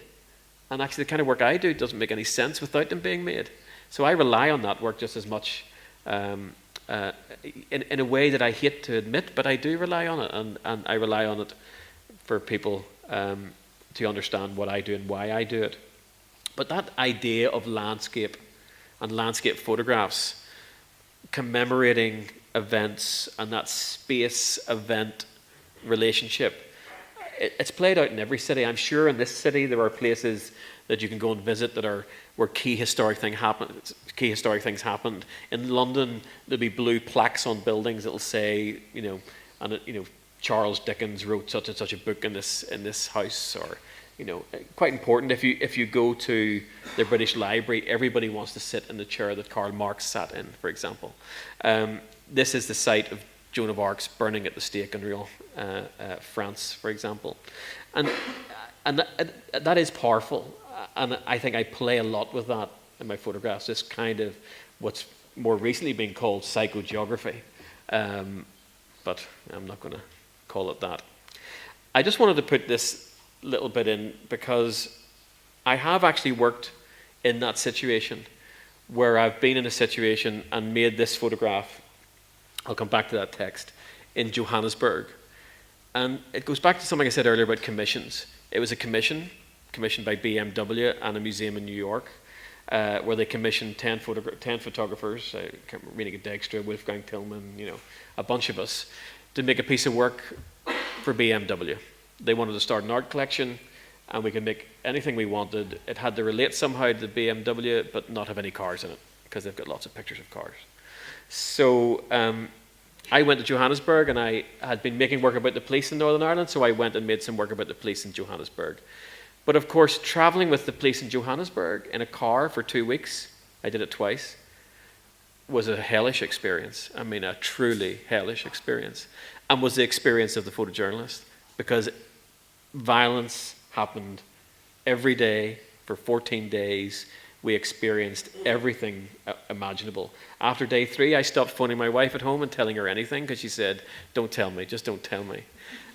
And actually the kind of work I do doesn't make any sense without them being made. So I rely on that work just as much in a way that I hate to admit, but I do rely on it, and I rely on it for people to understand what I do and why I do it. But that idea of landscape and landscape photographs commemorating events and that space-event relationship, it's played out in every city. I'm sure in this city there are places that you can go and visit that are where key historic things happened. In London, there'll be blue plaques on buildings that'll say, Charles Dickens wrote such and such a book in this house, or quite important. If you go to the British Library, everybody wants to sit in the chair that Karl Marx sat in, for example. This is the site of Joan of Arc's burning at the stake in Rouen, France, for example, and that is powerful. And I think I play a lot with that in my photographs. This kind of what's more recently been called psychogeography, but I'm not going to call it that. I just wanted to put this little bit in because I have actually worked in that situation where I've been in a situation and made this photograph. I'll come back to that text, in Johannesburg. And it goes back to something I said earlier about commissions. It was a commissioned by BMW and a museum in New York, where they commissioned 10 photographers, Renike Dijkstra, Wolfgang Tillman, a bunch of us, to make a piece of work for BMW. They wanted to start an art collection, and we could make anything we wanted. It had to relate somehow to BMW, but not have any cars in it, because they've got lots of pictures of cars. So I went to Johannesburg, and I had been making work about the police in Northern Ireland, so I went and made some work about the police in Johannesburg. But of course, travelling with the police in Johannesburg in a car for 2 weeks, I did it twice, was a hellish experience. I mean, a truly hellish experience. And was the experience of the photojournalist, because violence happened every day for 14 days. We experienced everything imaginable. After day 3, I stopped phoning my wife at home and telling her anything, because she said, "Don't tell me, just don't tell me."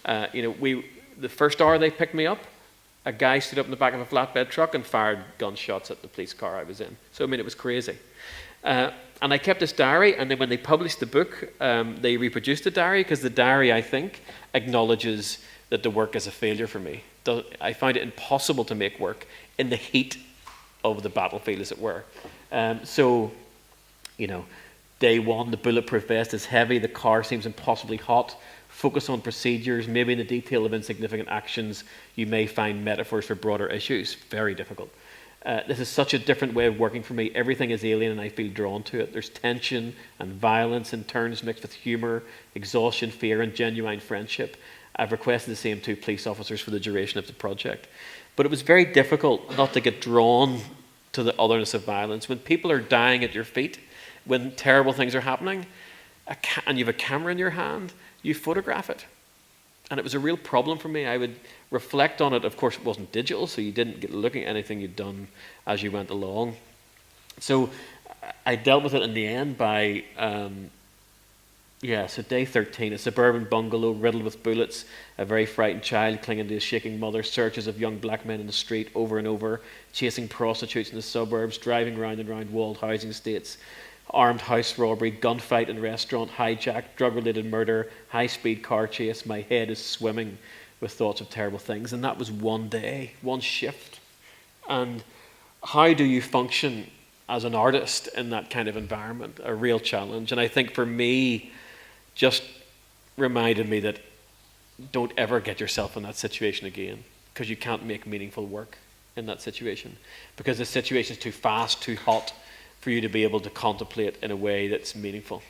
The first hour they picked me up, a guy stood up in the back of a flatbed truck and fired gunshots at the police car I was in. So, I mean, it was crazy. And I kept this diary, and then when they published the book, they reproduced the diary, because the diary, I think, acknowledges that the work is a failure for me. I found it impossible to make work in the heat of the battlefield, as it were. Day 1, the bulletproof vest is heavy, the car seems impossibly hot. Focus on procedures, maybe in the detail of insignificant actions, you may find metaphors for broader issues. Very difficult. This is such a different way of working for me. Everything is alien and I feel drawn to it. There's tension and violence in turns mixed with humour, exhaustion, fear, and genuine friendship. I've requested the same 2 police officers for the duration of the project. But it was very difficult not to get drawn to the otherness of violence. When people are dying at your feet, when terrible things are happening, and you have a camera in your hand, you photograph it. And it was a real problem for me. I would reflect on it. Of course, it wasn't digital, so you didn't get looking at anything you'd done as you went along. So I dealt with it in the end by, so day 13, a suburban bungalow riddled with bullets, a very frightened child clinging to a shaking mother, searches of young black men in the street over and over, chasing prostitutes in the suburbs, driving round and round walled housing estates, armed house robbery, gunfight in restaurant, hijack, drug-related murder, high-speed car chase. My head is swimming with thoughts of terrible things. And that was one day, one shift. And how do you function as an artist in that kind of environment? A real challenge. And I think for me, just reminded me that don't ever get yourself in that situation again, because you can't make meaningful work in that situation, because the situation is too fast, too hot, for you to be able to contemplate in a way that's meaningful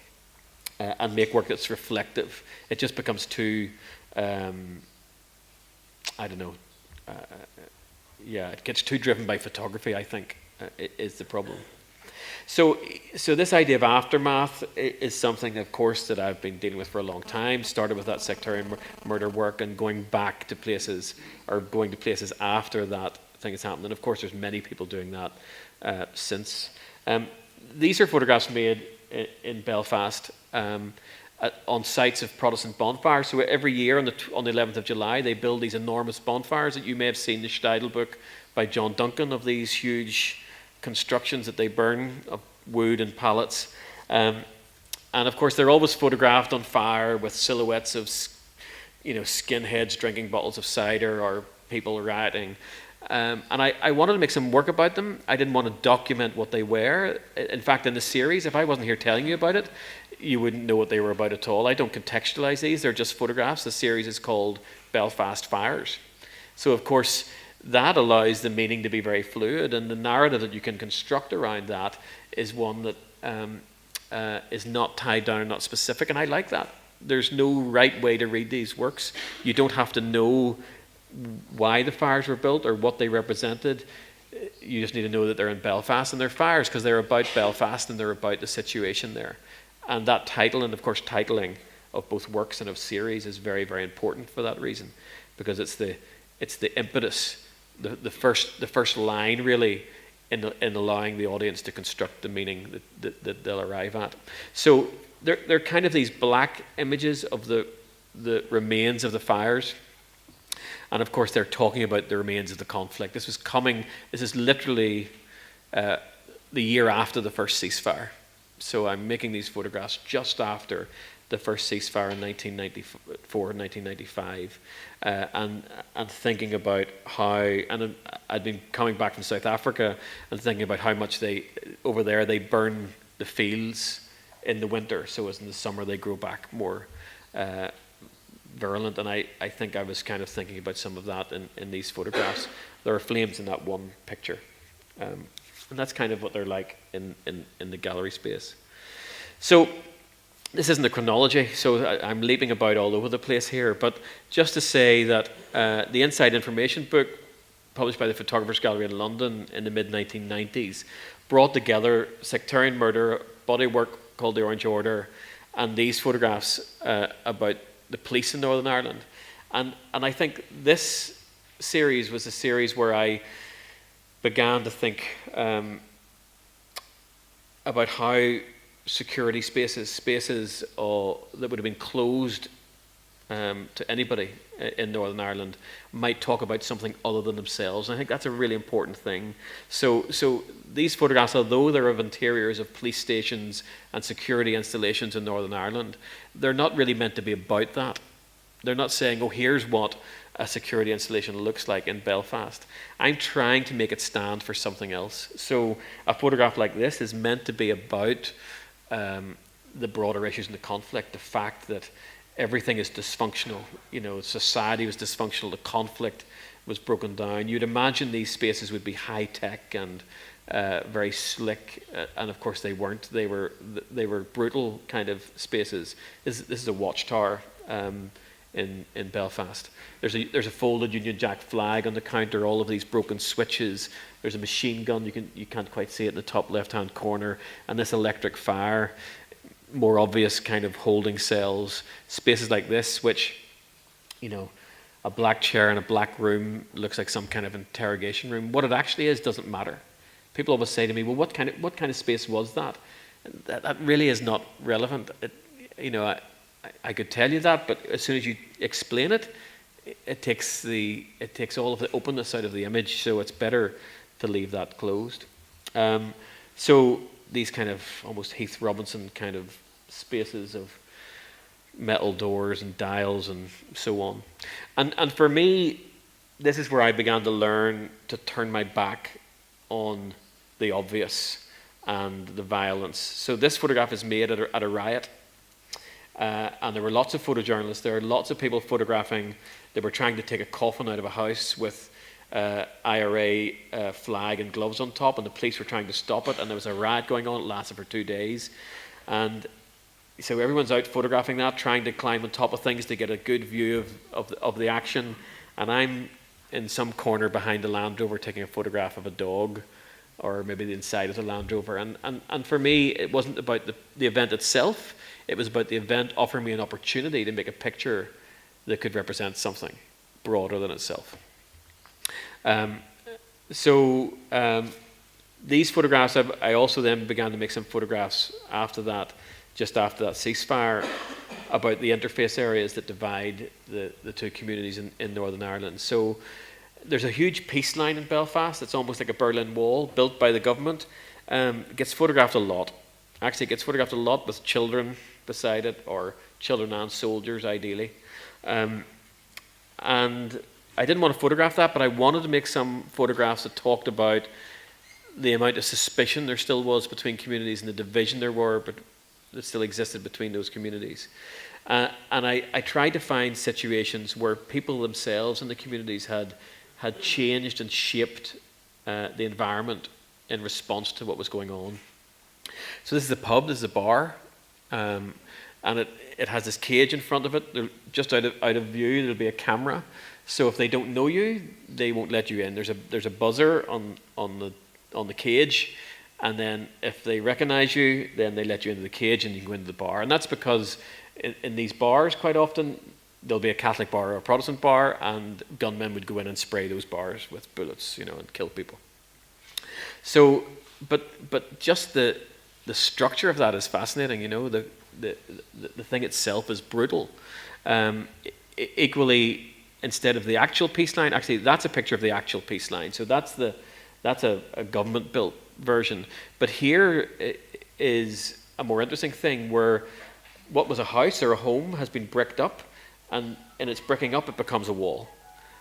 and make work that's reflective. It just becomes too, it gets too driven by photography, I think, is the problem. So this idea of aftermath is something, of course, that I've been dealing with for a long time. Started with that sectarian murder work and going back to places, or going to places after that thing has happened. And of course, there's many people doing that since. These are photographs made in Belfast on sites of Protestant bonfires. So every year on the 11th of July, they build these enormous bonfires that you may have seen the Steidl book by John Duncan, of these huge constructions that they burn of wood and pallets. And of course, they're always photographed on fire with silhouettes of skinheads drinking bottles of cider or people rioting. And I wanted to make some work about them. I didn't want to document what they were. In fact, in the series, if I wasn't here telling you about it, you wouldn't know what they were about at all. I don't contextualize these. They're just photographs. The series is called Belfast Fires. So, of course, that allows the meaning to be very fluid, and the narrative that you can construct around that is one that is not tied down and not specific, and I like that. There's no right way to read these works. You don't have to know why the fires were built or what they represented. You just need to know that they're in Belfast, and they're fires because they're about Belfast and they're about the situation there. And that title, and of course titling of both works and of series, is very, very important for that reason, because it's the impetus, the first line really in allowing the audience to construct the meaning that they'll arrive at. So they're kind of these black images of the remains of the fires. And of course, they're talking about the remains of the conflict. This is literally the year after the first ceasefire. So I'm making these photographs just after the first ceasefire in 1994 and 1995, and thinking about how, and I'd been coming back from South Africa and thinking about how much over there they burn the fields in the winter, so as in the summer they grow back more virulent. And I think I was kind of thinking about some of that in these photographs. There are flames in that one picture, and that's kind of what they're like in the gallery space. So this isn't a chronology, so I'm leaping about all over the place here, but just to say that the Inside Information book, published by the Photographers Gallery in London in the mid-1990s, brought together sectarian murder, bodywork called the Orange Order, and these photographs about the police in Northern Ireland. And I think this series was a series where I began to think about how security spaces that would have been closed to anybody in Northern Ireland might talk about something other than themselves. And I think that's a really important thing. So these photographs, although they're of interiors of police stations and security installations in Northern Ireland, they're not really meant to be about that. They're not saying, oh, here's what a security installation looks like in Belfast. I'm trying to make it stand for something else. So a photograph like this is meant to be about the broader issues in the conflict, the fact that everything is dysfunctional. You know, society was dysfunctional, the conflict was broken down. You'd imagine these spaces would be high-tech and very slick, and of course they weren't. They were brutal kind of spaces. This is a watchtower in Belfast. There's a folded Union Jack flag on the counter, all of these broken switches. There's a machine gun, you can't quite see it in the top left-hand corner, and this electric fire, more obvious kind of holding cells, spaces like this, which, you know, a black chair in a black room looks like some kind of interrogation room. What it actually is doesn't matter. People always say to me, well, what kind of space was that? That really is not relevant. I could tell you that, but as soon as you explain it, it takes all of the openness out of the image, so it's better to leave that closed. So these kind of almost Heath Robinson kind of spaces of metal doors and dials and so on. And for me, this is where I began to learn to turn my back on the obvious and the violence. So this photograph is made at a riot. And there were lots of photojournalists there, lots of people photographing. They were trying to take a coffin out of a house with IRA flag and gloves on top, and the police were trying to stop it, and there was a riot going on. It lasted for 2 days. And so everyone's out photographing that, trying to climb on top of things to get a good view of the action. And I'm in some corner behind the Land Rover taking a photograph of a dog, or maybe the inside of the Land Rover. And for me, it wasn't about the event itself. It was about the event offering me an opportunity to make a picture that could represent something broader than itself. These photographs, I also then began to make some photographs after that, just after that ceasefire, about the interface areas that divide the two communities in Northern Ireland. So there's a huge peace line in Belfast. It's almost like a Berlin Wall built by the government. It gets photographed a lot. Actually, it gets photographed a lot with children beside it, or children and soldiers, ideally. And I didn't want to photograph that, but I wanted to make some photographs that talked about the amount of suspicion there still was between communities and the division that still existed between those communities. And I tried to find situations where people themselves in the communities had changed and shaped the environment in response to what was going on. So this is a pub, this is a bar, and it has this cage in front of it. Just out of view, there'll be a camera. So if they don't know you, they won't let you in. There's a buzzer on the cage, and then if they recognize you, then they let you into the cage and you can go into the bar. And that's because in these bars, quite often, there'll be a Catholic bar or a Protestant bar, and gunmen would go in and spray those bars with bullets, and kill people. So, but just the structure of that is fascinating. The thing itself is brutal. Equally, instead of the actual peace line, actually that's a picture of the actual peace line. So that's a government-built version. But here is a more interesting thing where what was a house or a home has been bricked up, and in its bricking up it becomes a wall.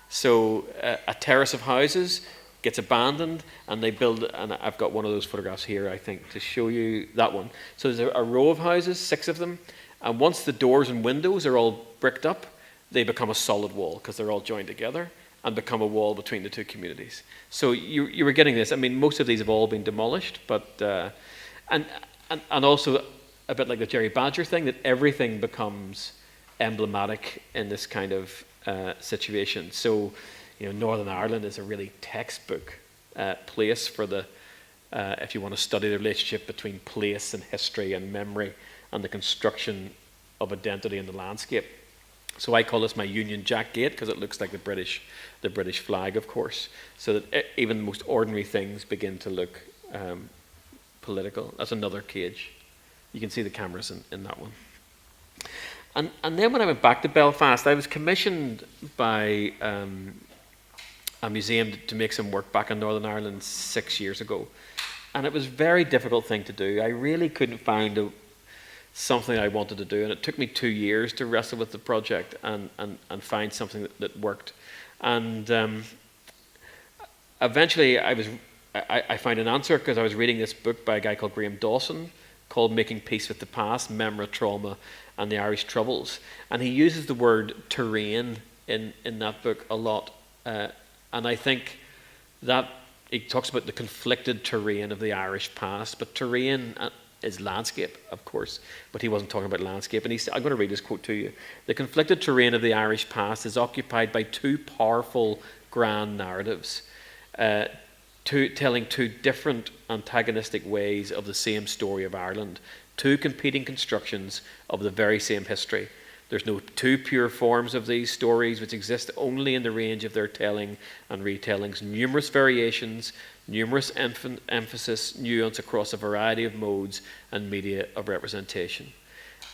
So a terrace of houses gets abandoned, and they build, and I've got one of those photographs here, I think, to show you that one. So there's a row of houses, 6 of them, and once the doors and windows are all bricked up, they become a solid wall because they're all joined together and become a wall between the two communities. So you were getting this. I mean, most of these have all been demolished, but and also a bit like the Jerry Badger thing, that everything becomes emblematic in this kind of situation. So, Northern Ireland is a really textbook place for the, if you want to study the relationship between place and history and memory and the construction of identity in the landscape. So I call this my Union Jack Gate because it looks like the British flag, of course, so that even the most ordinary things begin to look political. That's another cage. You can see the cameras in that one. And then when I went back to Belfast, I was commissioned by a museum to make some work back in Northern Ireland 6 years ago. And it was a very difficult thing to do. I really couldn't find something I wanted to do, and it took me 2 years to wrestle with the project and find something that worked. And eventually I found an answer because I was reading this book by a guy called Graham Dawson called Making Peace with the Past, Memory, Trauma and the Irish Troubles. And he uses the word terrain in that book a lot. And I think that he talks about the conflicted terrain of the Irish past, but terrain is landscape, of course, but he wasn't talking about landscape. And I'm going to read this quote to you. The conflicted terrain of the Irish past is occupied by two powerful grand narratives, telling two different antagonistic ways of the same story of Ireland, two competing constructions of the very same history. There's no two pure forms of these stories which exist only in the range of their telling and retellings. Numerous variations, numerous emphasis, nuance across a variety of modes and media of representation.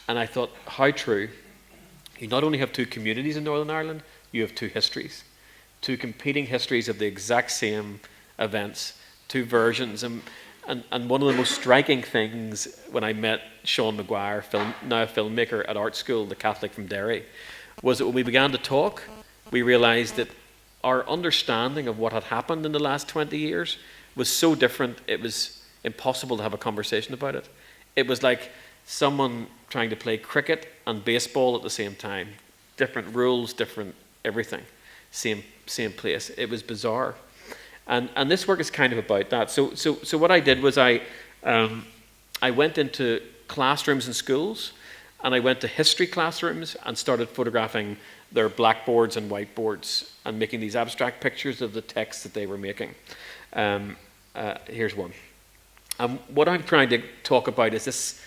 And I thought, how true. You not only have two communities in Northern Ireland, you have two histories. Two competing histories of the exact same events, two versions. And one of the most striking things when I met Sean Maguire, now a filmmaker at art school, the Catholic from Derry, was that when we began to talk, we realised that our understanding of what had happened in the last 20 years was so different, it was impossible to have a conversation about it. It was like someone trying to play cricket and baseball at the same time. Different rules, different everything, same place. It was bizarre. And this work is kind of about that. So what I did was I went into classrooms in schools, and I went to history classrooms and started photographing their blackboards and whiteboards and making these abstract pictures of the text that they were making. Here's one. What I'm trying to talk about is this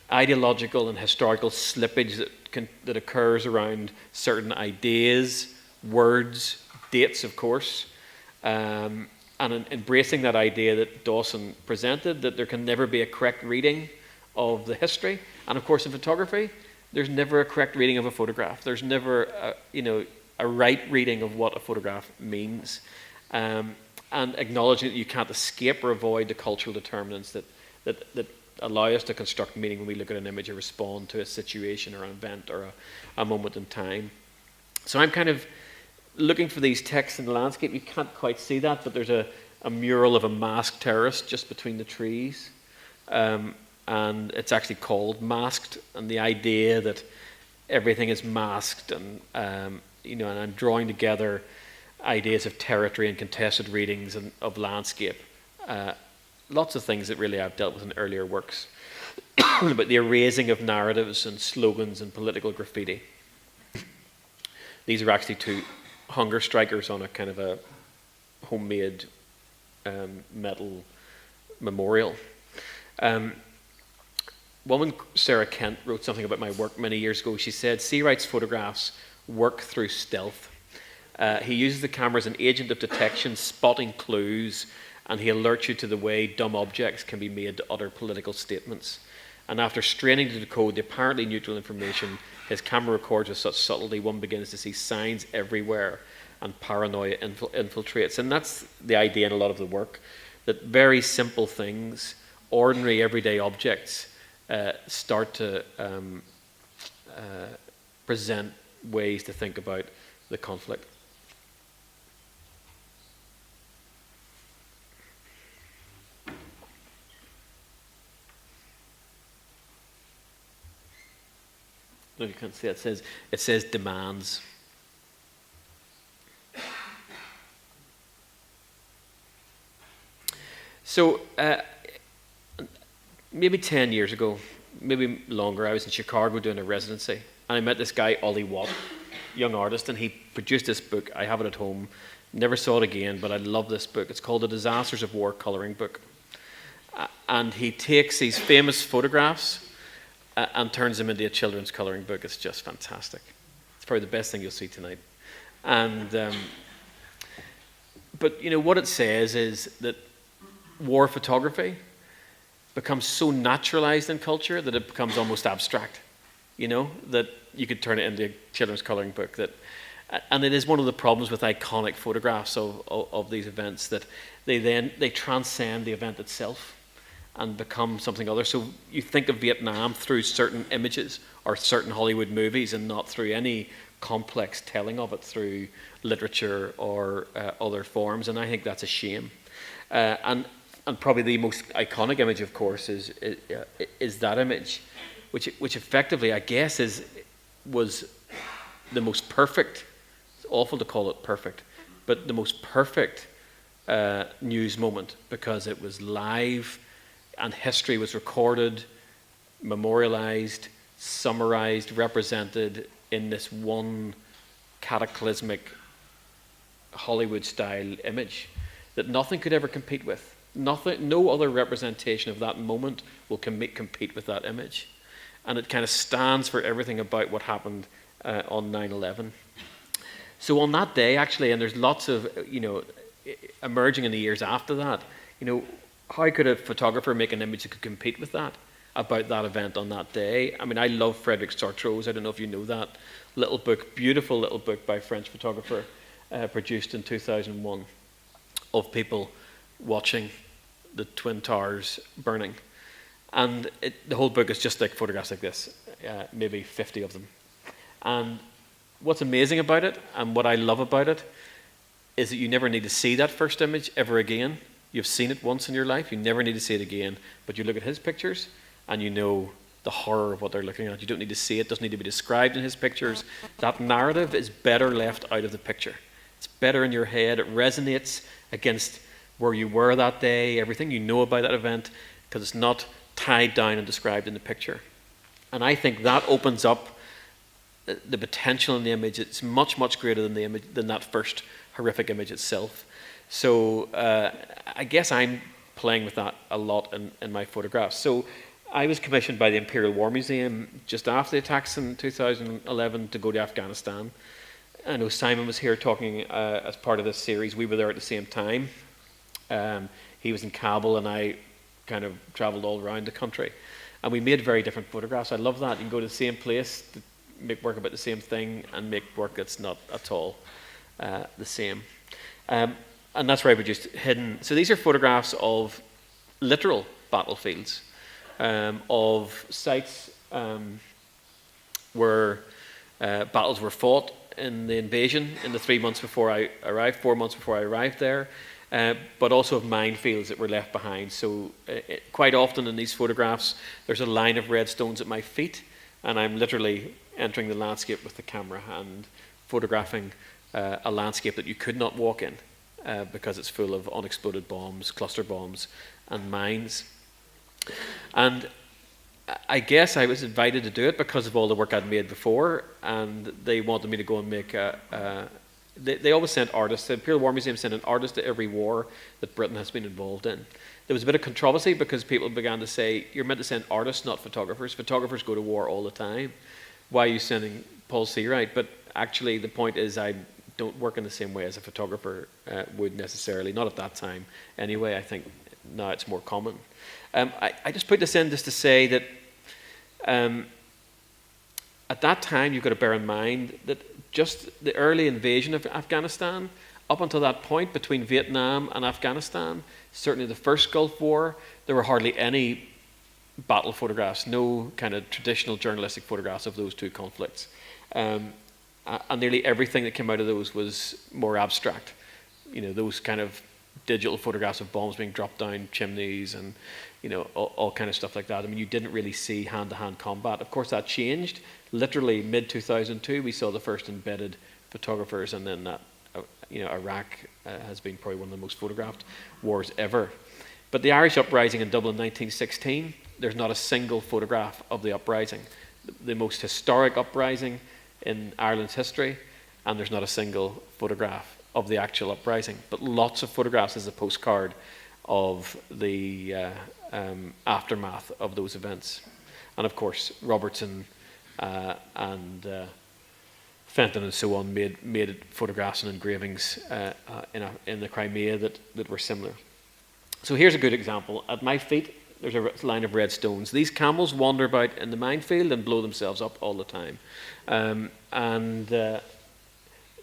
ideological and historical slippage that occurs around certain ideas, words, dates, of course, and embracing that idea that Dawson presented, that there can never be a correct reading of the history. And of course in photography, there's never a correct reading of a photograph. There's never a right reading of what a photograph means. And acknowledging that you can't escape or avoid the cultural determinants that allow us to construct meaning when we look at an image or respond to a situation or an event or a moment in time. So I'm kind of looking for these texts in the landscape. You can't quite see that, but there's a mural of a masked terrorist just between the trees. And it's actually called Masked, and the idea that everything is masked, and and I'm drawing together ideas of territory and contested readings and of landscape. Lots of things that really I've dealt with in earlier works, but the erasing of narratives and slogans and political graffiti. These are actually two hunger strikers on a kind of a homemade metal memorial. Woman Sarah Kent wrote something about my work many years ago. She said, Seawright's photographs work through stealth. He uses the camera as an agent of detection, spotting clues, and he alerts you to the way dumb objects can be made to utter political statements. And after straining to decode the apparently neutral information his camera records with such subtlety, one begins to see signs everywhere and paranoia infiltrates. And that's the idea in a lot of the work, that very simple things, ordinary everyday objects, start to present ways to think about the conflict. No, you can't see it. It says demands. So maybe 10 years ago, maybe longer. I was in Chicago doing a residency, and I met this guy, Ollie Watt, young artist, and he produced this book. I have it at home. Never saw it again, but I love this book. It's called The Disasters of War Colouring Book. And he takes these famous photographs and turns them into a children's colouring book. It's just fantastic. It's probably the best thing you'll see tonight. And but you know what it says is that war photography becomes so naturalized in culture that it becomes almost abstract. You know, that you could turn it into a children's colouring book. And it is one of the problems with iconic photographs of these events, that they transcend the event itself and become something other. So you think of Vietnam through certain images or certain Hollywood movies, and not through any complex telling of it through literature or other forms, and I think that's a shame. And probably the most iconic image, of course, is that image, which effectively, I guess, was the most perfect. It's awful to call it perfect, but the most perfect news moment, because it was live and history was recorded, memorialized, summarized, represented in this one cataclysmic Hollywood-style image that nothing could ever compete with. No other representation of that moment will compete with that image. And it kind of stands for everything about what happened on 9/11. So on that day, actually, and there's lots of, emerging in the years after that, how could a photographer make an image that could compete with that, about that event on that day? I mean, I love Frederick Sartreau's, I don't know if you know that, little book, beautiful little book by a French photographer, produced in 2001, of people watching the Twin Towers burning. And the whole book is just like photographs like this, maybe 50 of them. And what's amazing about it, and what I love about it, is that you never need to see that first image ever again. You've seen it once in your life, you never need to see it again. But you look at his pictures, and you know the horror of what they're looking at. You don't need to see it, doesn't need to be described in his pictures. That narrative is better left out of the picture. It's better in your head, it resonates against where you were that day, everything you know about that event, because it's not tied down and described in the picture. And I think that opens up the potential in the image. It's much, much greater than the image, than that first horrific image itself. So I guess I'm playing with that a lot in my photographs. So I was commissioned by the Imperial War Museum just after the attacks in 2011 to go to Afghanistan. I know Simon was here talking as part of this series. We were there at the same time. He was in Kabul, and I kind of travelled all around the country. And we made very different photographs. I love that. You can go to the same place, to make work about the same thing, and make work that's not at all the same. And that's where I produced Hidden. So these are photographs of literal battlefields, of sites where battles were fought in the invasion in the 3 months before I arrived, 4 months before I arrived there, but also of minefields that were left behind. So quite often in these photographs, there's a line of red stones at my feet, and I'm literally entering the landscape with the camera and photographing a landscape that you could not walk in because it's full of unexploded bombs, cluster bombs, and mines. And I guess I was invited to do it because of all the work I'd made before, and they wanted me to go and make they always sent artists. The Imperial War Museum sent an artist to every war that Britain has been involved in. There was a bit of controversy because people began to say, you're meant to send artists, not photographers. Photographers go to war all the time. Why are you sending Paul Seawright? But actually the point is I don't work in the same way as a photographer would necessarily, not at that time anyway. I think now it's more common. I just put this in just to say that at that time you've got to bear in mind that just the early invasion of Afghanistan, up until that point between Vietnam and Afghanistan, certainly the first Gulf War, there were hardly any battle photographs, no kind of traditional journalistic photographs of those two conflicts. And nearly everything that came out of those was more abstract. You know, those kind of digital photographs of bombs being dropped down chimneys and, you know, all kind of stuff like that. I mean, you didn't really see hand-to-hand combat. Of course, that changed. Literally mid-2002, we saw the first embedded photographers, and then that, you know, Iraq has been probably one of the most photographed wars ever. But the Irish uprising in Dublin in 1916, there's not a single photograph of the uprising, the most historic uprising in Ireland's history, and there's not a single photograph of the actual uprising, but lots of photographs as a postcard of the aftermath of those events. And of course, Robertson and Fenton and so on made photographs and engravings in the Crimea that were similar. So here's a good example. At my feet, there's a line of red stones. These camels wander about in the minefield and blow themselves up all the time.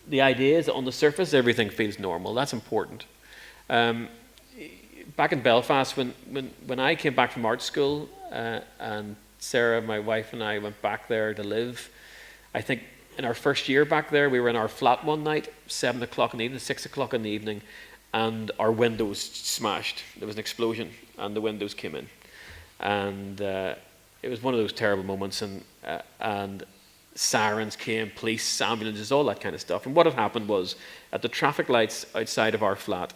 The idea is that on the surface, everything feels normal. That's important. Back in Belfast, when I came back from art school, and Sarah, my wife, and I went back there to live, I think in our first year back there, we were in our flat one night, 7 o'clock in the evening, 6 o'clock in the evening, and our windows smashed. There was an explosion, and the windows came in. And it was one of those terrible moments, and sirens came, police, ambulances, all that kind of stuff. And what had happened was, at the traffic lights outside of our flat,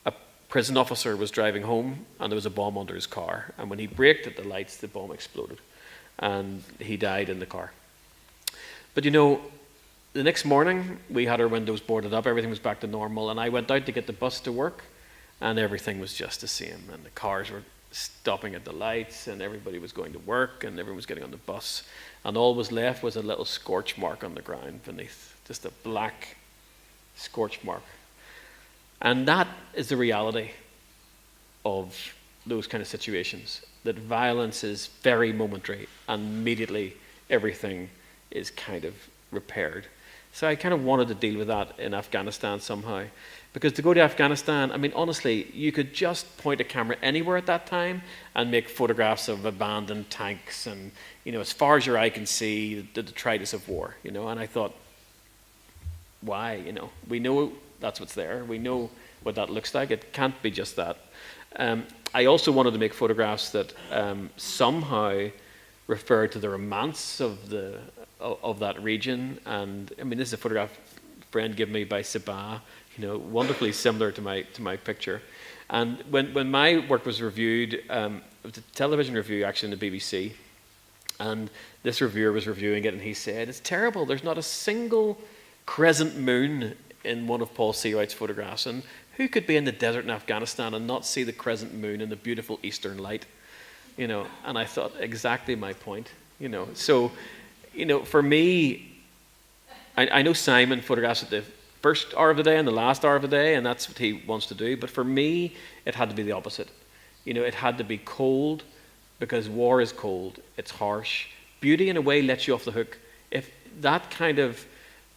a prison officer was driving home, and there was a bomb under his car. And when he braked at the lights, the bomb exploded, and he died in the car. But you know, the next morning, we had our windows boarded up, everything was back to normal, and I went out to get the bus to work, and everything was just the same. And the cars were stopping at the lights, and everybody was going to work, and everyone was getting on the bus. And all was left was a little scorch mark on the ground beneath, just a black scorch mark. And that is the reality of those kind of situations, that violence is very momentary, and immediately everything is kind of repaired. So I kind of wanted to deal with that in Afghanistan somehow. Because to go to Afghanistan, I mean, honestly, you could just point a camera anywhere at that time and make photographs of abandoned tanks and, you know, as far as your eye can see, the detritus of war, you know. And I thought, why, you know? We know that's what's there. We know what that looks like. It can't be just that. I also wanted to make photographs that somehow referred to the romance of that region. And I mean, this is a photograph a friend gave me by Sabah, you know, wonderfully similar to my picture. And when my work was reviewed, it was a television review actually in the BBC, and this reviewer was reviewing it, and he said, "It's terrible. There's not a single crescent moon in one of Paul Seawright's photographs. And who could be in the desert in Afghanistan and not see the crescent moon and the beautiful eastern light?" You know, and I thought, exactly my point. You know, so, you know, for me, I know Simon photographs at the first hour of the day and the last hour of the day, and that's what he wants to do. But for me, it had to be the opposite. You know, it had to be cold, because war is cold. It's harsh. Beauty, in a way, lets you off the hook. If that kind of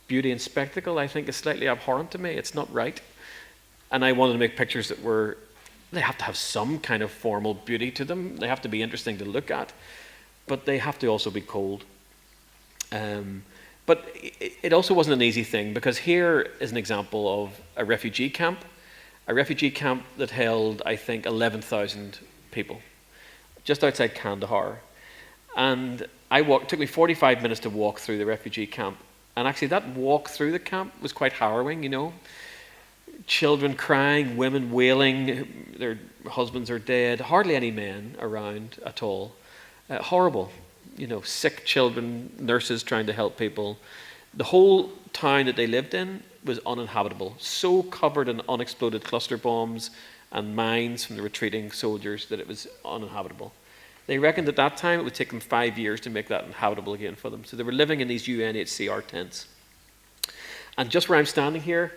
beauty and spectacle, I think, is slightly abhorrent to me. It's not right. And I wanted to make pictures that were, they have to have some kind of formal beauty to them. They have to be interesting to look at, but they have to also be cold. But it also wasn't an easy thing, because here is an example of a refugee camp that held, I think, 11,000 people, just outside Kandahar. And it took me 45 minutes to walk through the refugee camp. And actually that walk through the camp was quite harrowing, you know. Children crying, women wailing, their husbands are dead, hardly any men around at all. Horrible. You know, sick children, nurses trying to help people. The whole town that they lived in was uninhabitable, so covered in unexploded cluster bombs and mines from the retreating soldiers that it was uninhabitable. They reckoned at that time it would take them 5 years to make that inhabitable again for them. So they were living in these UNHCR tents. And just where I'm standing here,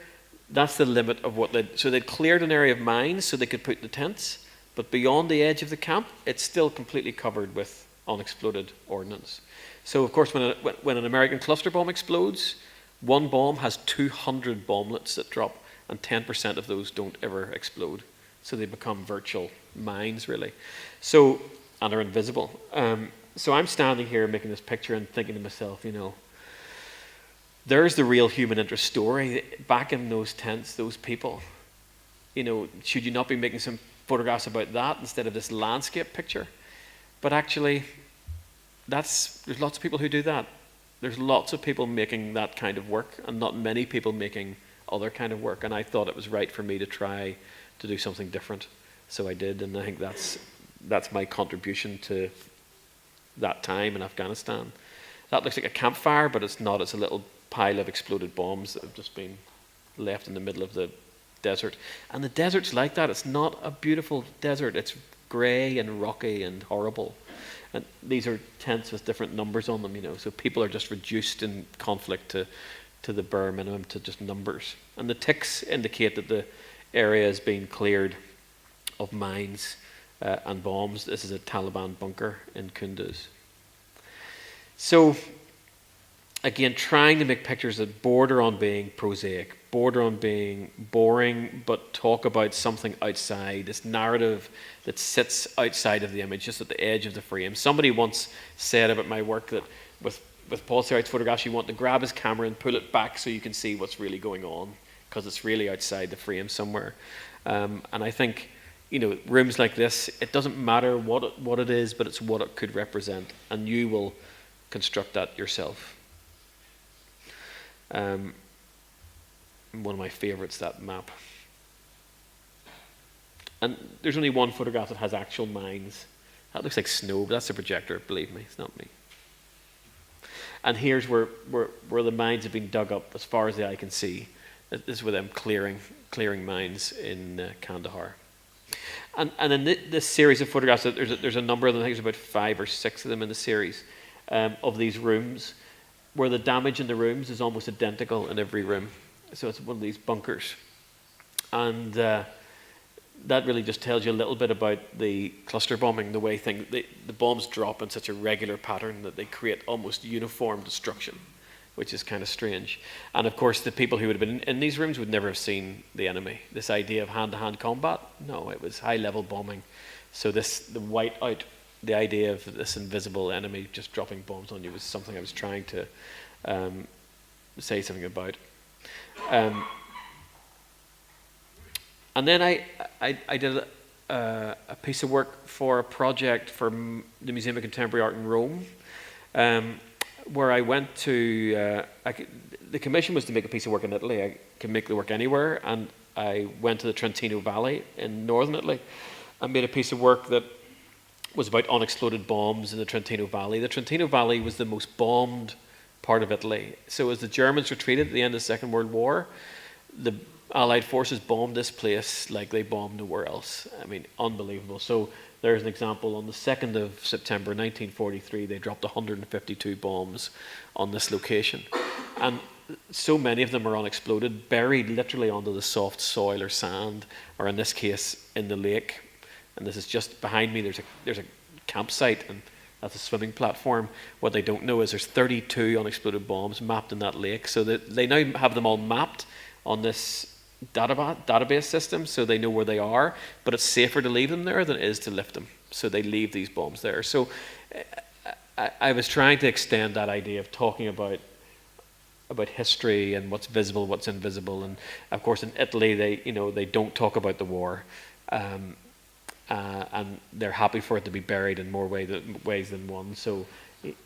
that's the limit of what so they'd cleared an area of mines so they could put the tents, but beyond the edge of the camp, it's still completely covered with unexploded ordnance. So of course, when an American cluster bomb explodes, one bomb has 200 bomblets that drop, and 10% of those don't ever explode. So they become virtual mines, really. So, and are invisible. So I'm standing here making this picture and thinking to myself, you know, there's the real human interest story back in those tents, those people. You know, should you not be making some photographs about that instead of this landscape picture? But actually, there's lots of people who do that. There's lots of people making that kind of work, and not many people making other kind of work. And I thought it was right for me to try to do something different. So I did, and I think that's that's my contribution to that time in Afghanistan. That looks like a campfire, but it's not. It's a little pile of exploded bombs that have just been left in the middle of the desert. And the desert's like that. It's not a beautiful desert. It's grey and rocky and horrible. And these are tents with different numbers on them, you know. So people are just reduced in conflict to the bare minimum, to just numbers. And the ticks indicate that the area has been cleared of mines and bombs. This is a Taliban bunker in Kunduz. So, again, trying to make pictures that border on being prosaic, border on being boring, but talk about something outside, this narrative that sits outside of the image, just at the edge of the frame. Somebody once said about my work that with Paul Seawright's photographs, you want to grab his camera and pull it back so you can see what's really going on, because it's really outside the frame somewhere. And I think, you know, rooms like this, it doesn't matter what it is, but it's what it could represent, and you will construct that yourself. One of my favourites, that map. And there's only one photograph that has actual mines. That looks like snow, but that's a projector, believe me, it's not me. And here's where the mines have been dug up as far as the eye can see. This is with them clearing mines in Kandahar. And in this series of photographs, there's a number of them, I think there's about 5 or 6 of them in the series, of these rooms, where the damage in the rooms is almost identical in every room. So it's one of these bunkers. And that really just tells you a little bit about the cluster bombing, the way the bombs drop in such a regular pattern that they create almost uniform destruction, which is kind of strange. And of course, the people who would have been in these rooms would never have seen the enemy. This idea of hand-to-hand combat, no, it was high-level bombing. So the white out, the idea of this invisible enemy just dropping bombs on you was something I was trying to say something about. And then I did a piece of work for a project for the Museum of Contemporary Art in Rome, where I went to, the commission was to make a piece of work in Italy. I can make the work anywhere, and I went to the Trentino Valley in northern Italy and made a piece of work that was about unexploded bombs in the Trentino Valley. The Trentino Valley was the most bombed part of Italy. So as the Germans retreated at the end of the Second World War, the Allied forces bombed this place like they bombed nowhere else. I mean, unbelievable. So there's an example. On the 2nd of September 1943, they dropped 152 bombs on this location. And so many of them are unexploded, buried literally under the soft soil or sand, or in this case, in the lake. And this is just behind me, there's a campsite, and that's a swimming platform. What they don't know is there's 32 unexploded bombs mapped in that lake. So that they now have them all mapped on this database system, so they know where they are, but it's safer to leave them there than it is to lift them. So they leave these bombs there. So I was trying to extend that idea of talking about history and what's visible, what's invisible. And of course in Italy they don't talk about the war, and they're happy for it to be buried in more ways than one. So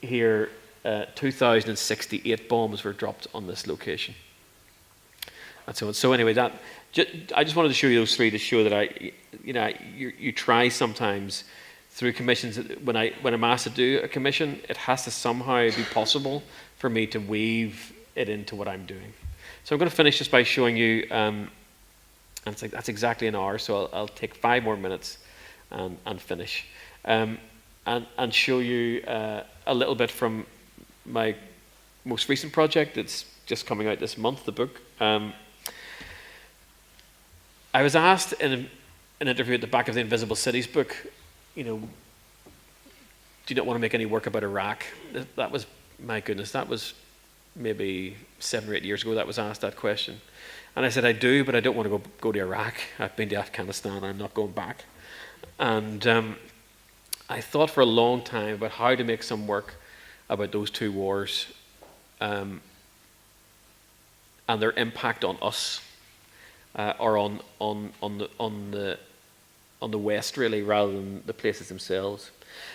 here 2,068 bombs were dropped on this location. And so anyway, I just wanted to show you those 3 to show that you try sometimes through commissions. When I'm asked to do a commission, it has to somehow be possible for me to weave it into what I'm doing. So I'm going to finish just by showing you, and it's like that's exactly an hour. So I'll take 5 more minutes and finish, and show you a little bit from my most recent project. It's just coming out this month, the book. I was asked in an interview at the back of the Invisible Cities book, do you not want to make any work about Iraq? That was, my goodness, that was maybe 7 or 8 years ago that was asked that question. And I said, I do, but I don't want to go to Iraq. I've been to Afghanistan, I'm not going back. And I thought for a long time about how to make some work about those 2 wars and their impact on us. Or on the West, really, rather than the places themselves.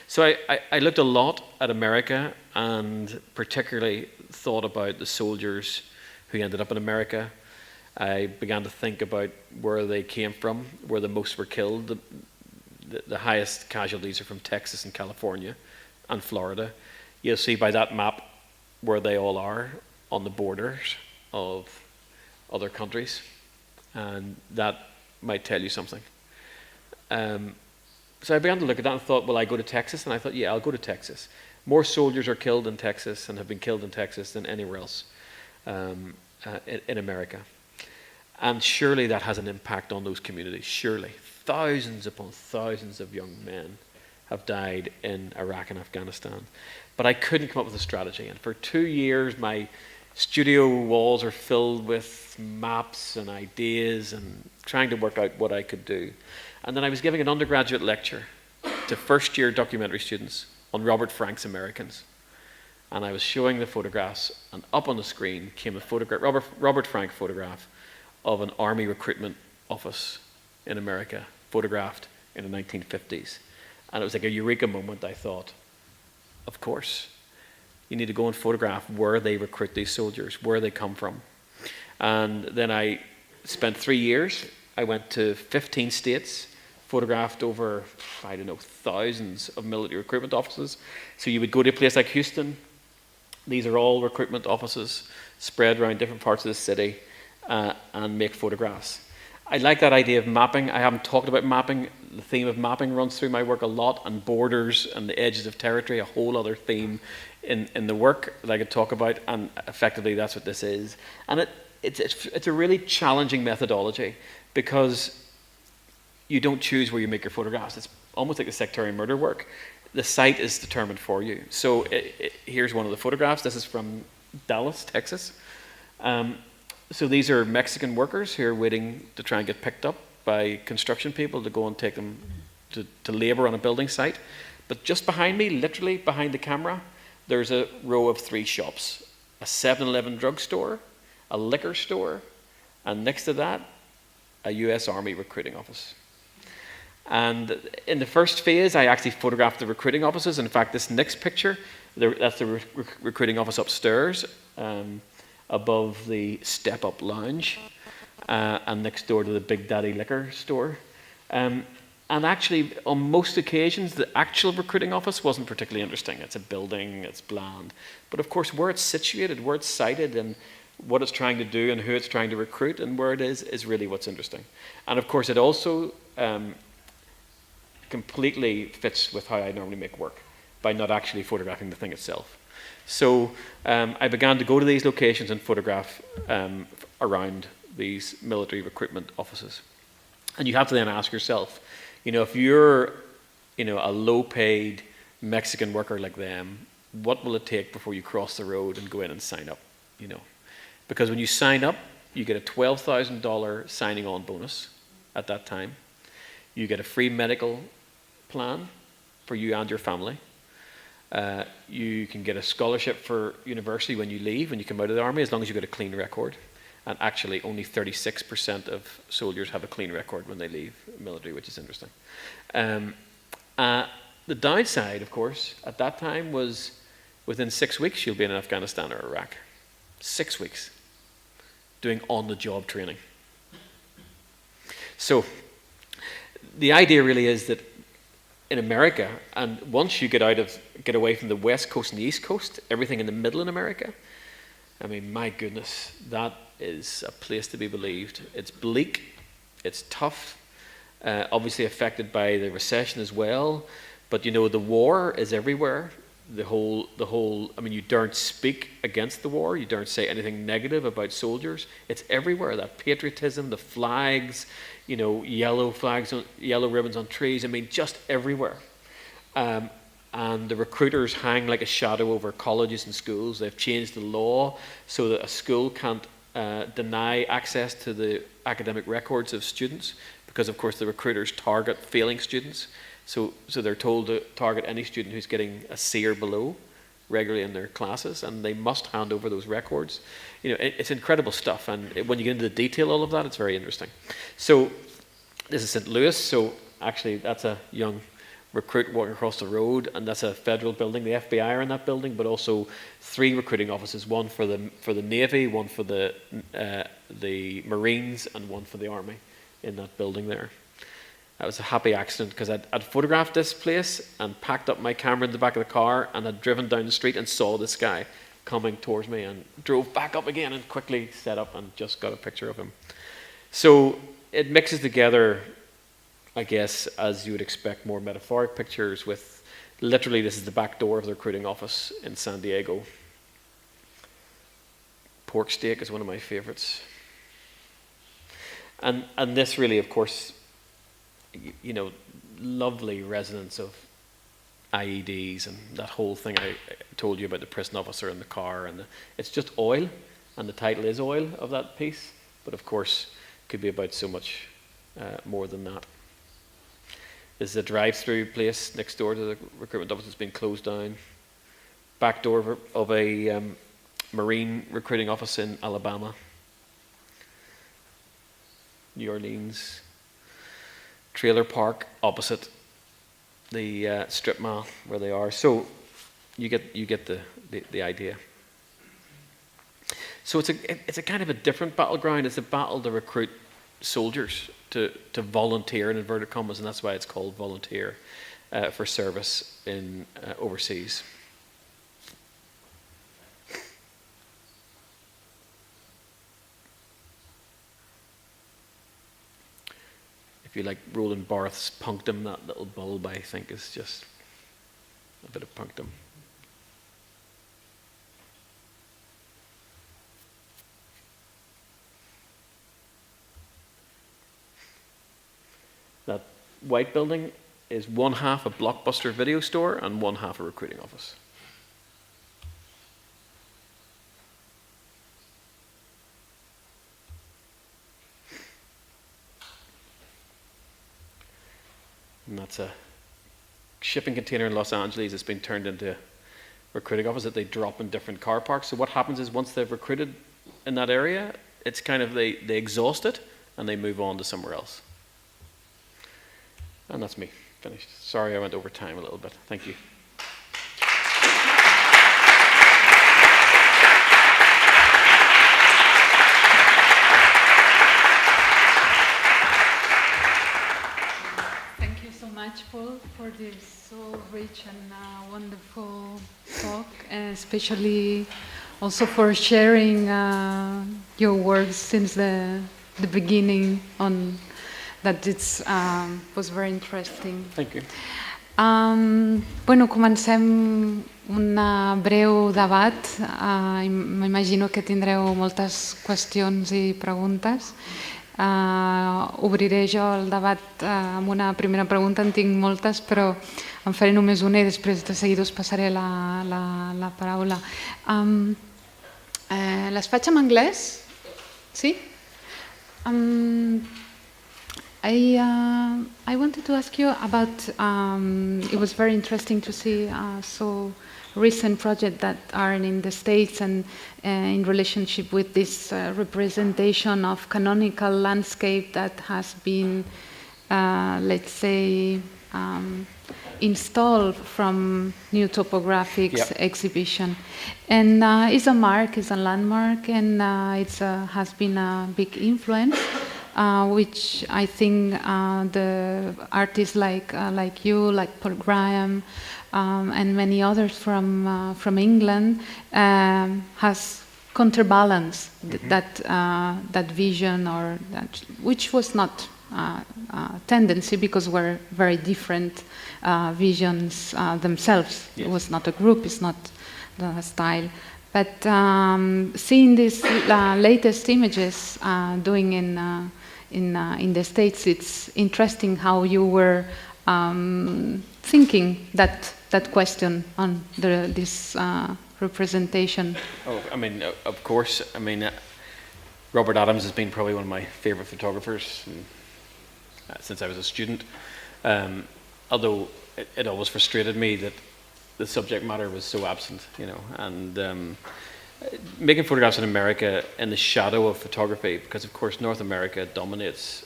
So I looked a lot at America, and particularly thought about the soldiers who ended up in America. I began to think about where they came from, where the most were killed. the highest casualties are from Texas and California and Florida. You'll see by that map where they all are on the borders of other countries, and that might tell you something. So I began to look at that and thought, will I go to Texas? And I thought, yeah, I'll go to Texas. More soldiers are killed in Texas and have been killed in Texas than anywhere else in America. And surely that has an impact on those communities, surely. Thousands upon thousands of young men have died in Iraq and Afghanistan. But I couldn't come up with a strategy. And for 2 years, my studio walls are filled with maps and ideas and trying to work out what I could do. And then I was giving an undergraduate lecture to first-year documentary students on Robert Frank's Americans. And I was showing the photographs, and up on the screen came a photograph, Robert Frank photograph of an army recruitment office in America, photographed in the 1950s. And it was like a eureka moment. I thought, of course, you need to go and photograph where they recruit these soldiers, where they come from. And then I spent 3 years. I went to 15 states, photographed over, I don't know, thousands of military recruitment offices. So you would go to a place like Houston. These are all recruitment offices spread around different parts of the city, and make photographs. I like that idea of mapping. I haven't talked about mapping. The theme of mapping runs through my work a lot, and borders and the edges of territory, a whole other theme in the work that I could talk about, and effectively that's what this is. And it's a really challenging methodology, because you don't choose where you make your photographs. It's almost like the sectarian murder work. The site is determined for you. So here's one of the photographs. This is from Dallas, Texas. So these are Mexican workers who are waiting to try and get picked up by construction people to go and take them to labor on a building site. But just behind me, literally behind the camera, there's a row of 3 shops. A 7-Eleven drugstore, a liquor store, and next to that, a US Army recruiting office. And in the first phase, I actually photographed the recruiting offices. In fact, this next picture, that's the recruiting office upstairs, above the step-up lounge, and next door to the Big Daddy liquor store. And actually, on most occasions, the actual recruiting office wasn't particularly interesting. It's a building, it's bland. But of course, where it's situated, where it's sited, and what it's trying to do, and who it's trying to recruit, and where it is really what's interesting. And of course, it also completely fits with how I normally make work, by not actually photographing the thing itself. So I began to go to these locations and photograph around these military recruitment offices. And you have to then ask yourself, if you're, a low-paid Mexican worker like them, what will it take before you cross the road and go in and sign up? Because when you sign up, you get a $12,000 signing-on bonus at that time. You get a free medical plan for you and your family. You can get a scholarship for university when you leave, when you come out of the army, as long as you get a clean record. And actually, only 36% of soldiers have a clean record when they leave the military, which is interesting. The downside, of course, at that time was within 6 weeks, you'll be in Afghanistan or Iraq. 6 weeks doing on-the-job training. So the idea really is that in America, and once you get away from the West Coast and the East Coast, everything in the middle in America, I mean, my goodness, that is a place to be believed. It's bleak, it's tough, obviously affected by the recession as well, but the war is everywhere. The whole, I mean, you daren't speak against the war, you daren't say anything negative about soldiers. It's everywhere, that patriotism, the flags, yellow flags, yellow ribbons on trees, I mean, just everywhere. And the recruiters hang like a shadow over colleges and schools. They've changed the law so that a school can't deny access to the academic records of students, because of course the recruiters target failing students. So they're told to target any student who's getting a C or below regularly in their classes, and they must hand over those records. It's incredible stuff, and when you get into the detail of all of that, it's very interesting. So this is St. Louis, so actually that's a young recruit walking across the road, and that's a federal building. The FBI are in that building, but also 3 recruiting offices, one for the Navy, one for the Marines, and one for the Army in that building there. It was a happy accident because I'd photographed this place and packed up my camera in the back of the car and had driven down the street and saw this guy coming towards me and drove back up again and quickly set up and just got a picture of him. So it mixes together, I guess, as you would expect, more metaphoric pictures with literally this is the back door of the recruiting office in San Diego. Pork steak is one of my favorites. And this really, of course, you know, lovely resonance of IEDs and that whole thing I told you about the prison officer and the car, and it's just oil, and the title is oil of that piece, but of course could be about so much more than that. This is a drive-through place next door to the recruitment office that's been closed down. Back door of a Marine recruiting office in Alabama. New Orleans. Trailer park opposite the strip mall where they are. So you get the idea. So it's a kind of a different battleground. It's a battle to recruit soldiers to volunteer in inverted commas, and that's why it's called volunteer for service in overseas. If you like Roland Barthes's punctum, that little bulb I think is just a bit of punctum. That white building is one half a Blockbuster video store and one half a recruiting office. And that's a shipping container in Los Angeles that's been turned into a recruiting office that they drop in different car parks. So what happens is once they've recruited in that area, it's kind of they exhaust it and they move on to somewhere else. And that's me, finished. Sorry I went over time a little bit. Thank you. Thank you so much, Paul, for this so rich and wonderful talk, and especially also for sharing your work since the beginning on that was very interesting. Thank you. Bueno, comencem un breu debat. M'imagino que tindreu moltes qüestions i preguntes. Obriré jo el debat amb una primera pregunta, en tinc moltes, però en faré només una i després de seguida us passaré la paraula. Les faig en anglès? Sí? I wanted to ask you about, it was very interesting to see so recent projects that are in the States and in relationship with this representation of canonical landscape that has been, let's say, installed from New Topographics exhibition. And it's a mark, it's a landmark, and it has been a big influence. Which I think the artists like you, like Paul Graham, and many others from England has counterbalanced that vision, or that, which was not tendency, because we're very different visions themselves. Yes. It was not a group, it's not the style. But seeing these latest images doing in the States, it's interesting how you were thinking that question on this representation. Oh, I mean, of course. I mean, Robert Adams has been probably one of my favorite photographers since I was a student. Although it always frustrated me that the subject matter was so absent, you know, and making photographs in America in the shadow of photography, because of course North America dominates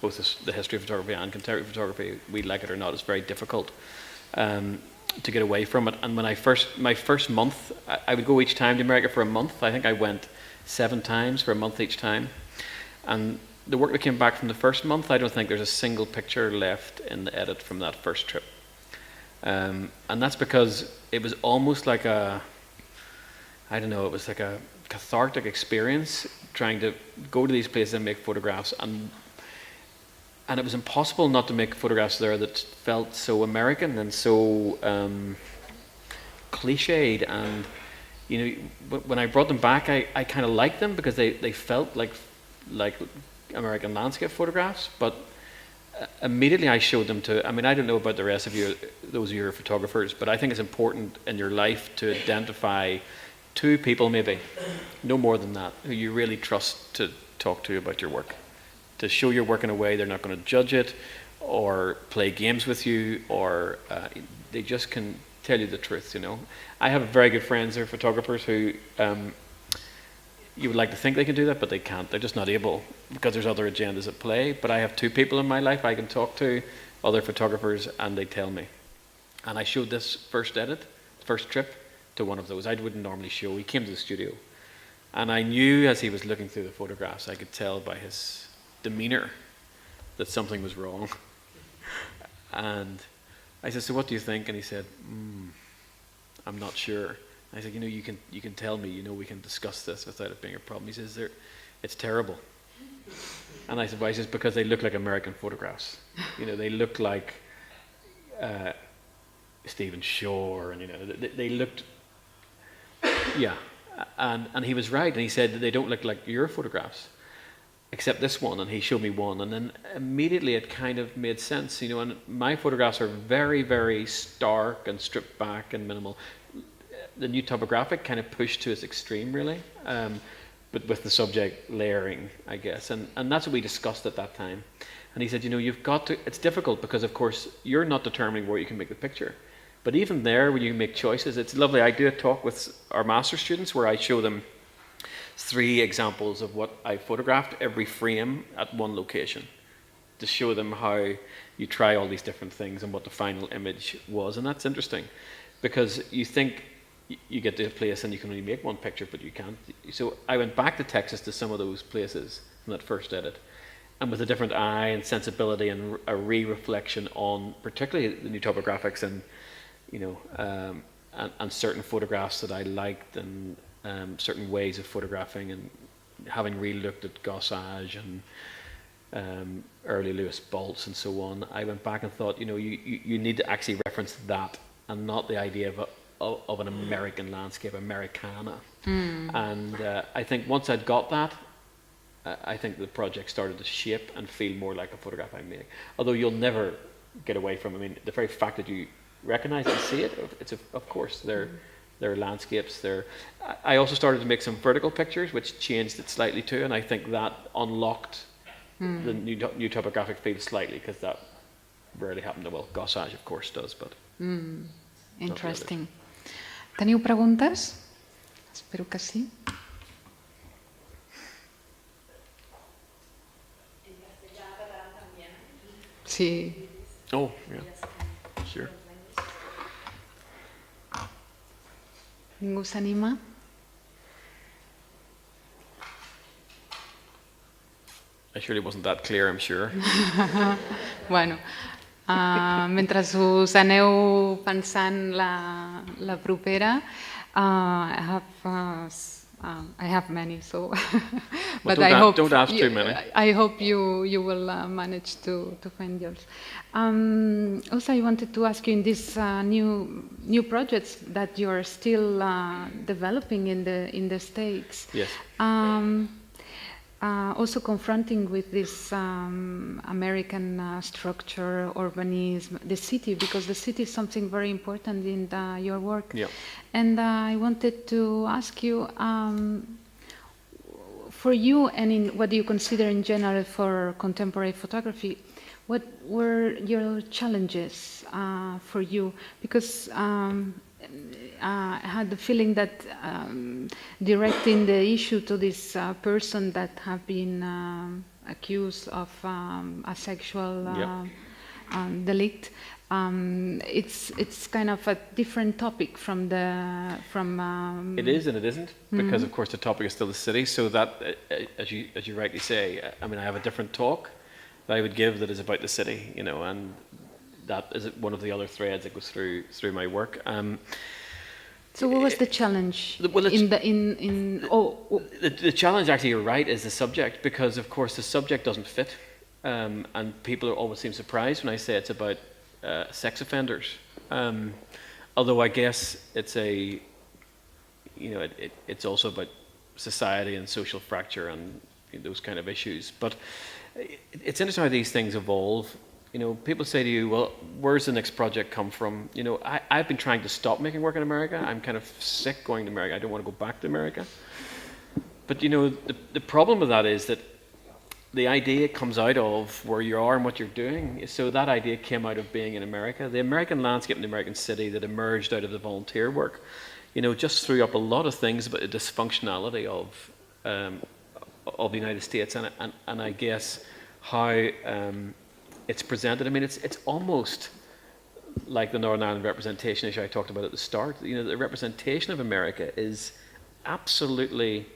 both the history of photography and contemporary photography, we like it or not, it's very difficult to get away from it. And when my first month, I would go each time to America for a month. I think I went 7 times for a month each time. And the work that came back from the first month, I don't think there's a single picture left in the edit from that first trip. And that's because it was almost like it was like a cathartic experience trying to go to these places and make photographs, and it was impossible not to make photographs there that felt so American and so cliched. And when I brought them back, I kind of liked them because they felt like American landscape photographs. But immediately I showed them to, I don't know about the rest of you, those of you who are photographers, but I think it's important in your life to identify 2 people, maybe, no more than that, who you really trust to talk to about your work, to show your work in a way they're not going to judge it or play games with you, or they just can tell you the truth. I have very good friends who are photographers who you would like to think they can do that, but they can't. They're just not able because there's other agendas at play. But I have 2 people in my life I can talk to, other photographers, and they tell me. And I showed this first trip, to one of those. I wouldn't normally show. He came to the studio, and I knew as he was looking through the photographs, I could tell by his demeanor that something was wrong. And I said, "So what do you think?" And he said, "I'm not sure." I said, you can tell me, we can discuss this without it being a problem." He says, "It's terrible." And I said, "Why?" He says, "Because they look like American photographs. They look like Stephen Shore, and they looked, yeah." And he was right, and he said that they don't look like your photographs, except this one. And he showed me one, and then immediately it kind of made sense. And my photographs are very, very stark and stripped back and minimal. The new topographic kind of pushed to its extreme, really, but with the subject layering, I guess. And that's what we discussed at that time. And he said, you've got to, it's difficult because, of course, you're not determining where you can make the picture. But even there, when you make choices, it's lovely. I do a talk with our master students where I show them 3 examples of what I photographed, every frame at one location, to show them how you try all these different things and what the final image was. And that's interesting because you think you get to a place and you can only make one picture, but you can't. So I went back to Texas to some of those places from that first edit, and with a different eye and sensibility and a re-reflection on particularly the new topographics and and certain photographs that I liked, and certain ways of photographing, and having re-looked at Gossage and early Lewis Boltz and so on. I went back and thought, you need to actually reference that and not the idea of an American landscape, Americana. And I think once I'd got that, I think the project started to shape and feel more like a photograph I make. Although you'll never get away from, the very fact that you recognize and see it, of course, they're landscapes. I also started to make some vertical pictures, which changed it slightly too, and I think that unlocked the new topographic field slightly, because that rarely happened. Well, Gossage, of course, does, but... Interesting. Teniu preguntes? Espero que sí. Sí. Oh, yeah. Sure. Ningú s'anima? I surely wasn't that clear, I'm sure. Bueno, mentre us aneu pensant la propera, I have many, so But well, don't ask too many. I hope you will manage to find yours. Also, I wanted to ask you, in these new projects that you are still developing in the States. Yes. Also confronting with this American structure, urbanism, the city, because the city is something very important in your work. Yeah. And I wanted to ask you, for you and in what you consider in general for contemporary photography, what were your challenges for you? Because I had the feeling that directing the issue to this person that have been accused of a sexual delict, It's kind of a different topic from the It is and it isn't, because of course the topic is still the city. So that, as you rightly say, I mean, I have a different talk that I would give that is about the city, you know, and that is one of the other threads that goes through my work. So what was the challenge? Well, the challenge, actually, you're right, is the subject, because of course the subject doesn't fit, and people always seem surprised when I say it's about sex offenders. Although I guess it's it's also about society and social fracture and those kind of issues. But it's interesting how these things evolve. You know, people say to you, well, where's the next project come from? You know, I've been trying to stop making work in America. I'm kind of sick going to America. I don't want to go back to America. But, you know, the problem with that is that the idea comes out of where you are and what you're doing. So that idea came out of being in America. The American landscape and the American city that emerged out of the volunteer work, you know, just threw up a lot of things about the dysfunctionality of the United States and I guess how it's presented. I mean, it's almost like the Northern Ireland representation issue I talked about at the start. You know, the representation of America is absolutely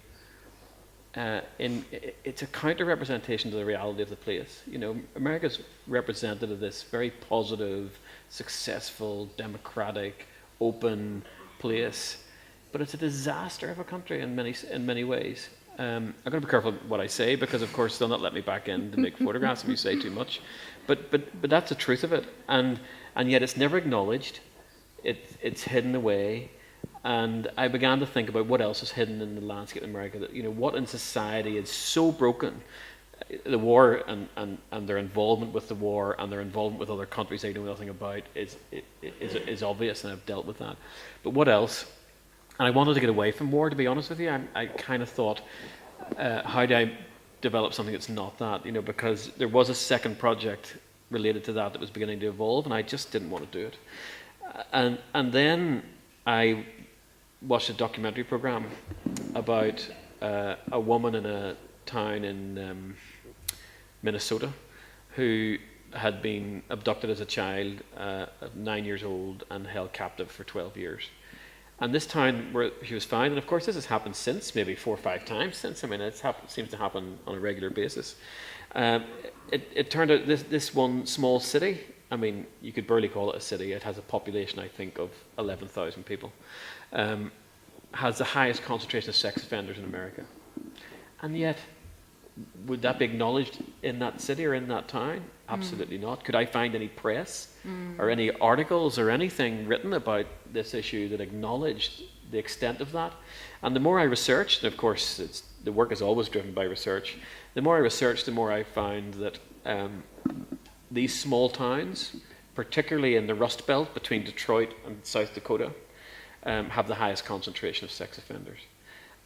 it's a counter-representation to the reality of the place. You know, America's represented as this very positive, successful, democratic, open place, but it's a disaster of a country in many ways. I'm going to be careful what I say, because of course they'll not let me back in to make photographs if you say too much. But that's the truth of it, and yet it's never acknowledged. It's hidden away. And I began to think about what else is hidden in the landscape of America. That, you know, what in society is so broken. The war and their involvement with the war and their involvement with other countries they know nothing about is obvious, and I've dealt with that. But what else? And I wanted to get away from war, to be honest with you. I kind of thought, how do I develop something that's not that? You know, because there was a second project related to that was beginning to evolve, and I just didn't want to do it. And then I watched a documentary program about a woman in a town in Minnesota who had been abducted as a child, 9 years old, and held captive for 12 years. And this town where she was found, and of course this has happened since, maybe 4 or 5 times since. I mean, it seems to happen on a regular basis. It turned out this one small city, I mean, you could barely call it a city. It has a population, I think, of 11,000 people. Has the highest concentration of sex offenders in America. And yet, would that be acknowledged in that city or in that town? Absolutely not. Could I find any press or any articles or anything written about this issue that acknowledged the extent of that? And the more I researched, and of course the work is always driven by research, the more I researched, the more I found that these small towns, particularly in the Rust Belt between Detroit and South Dakota, have the highest concentration of sex offenders.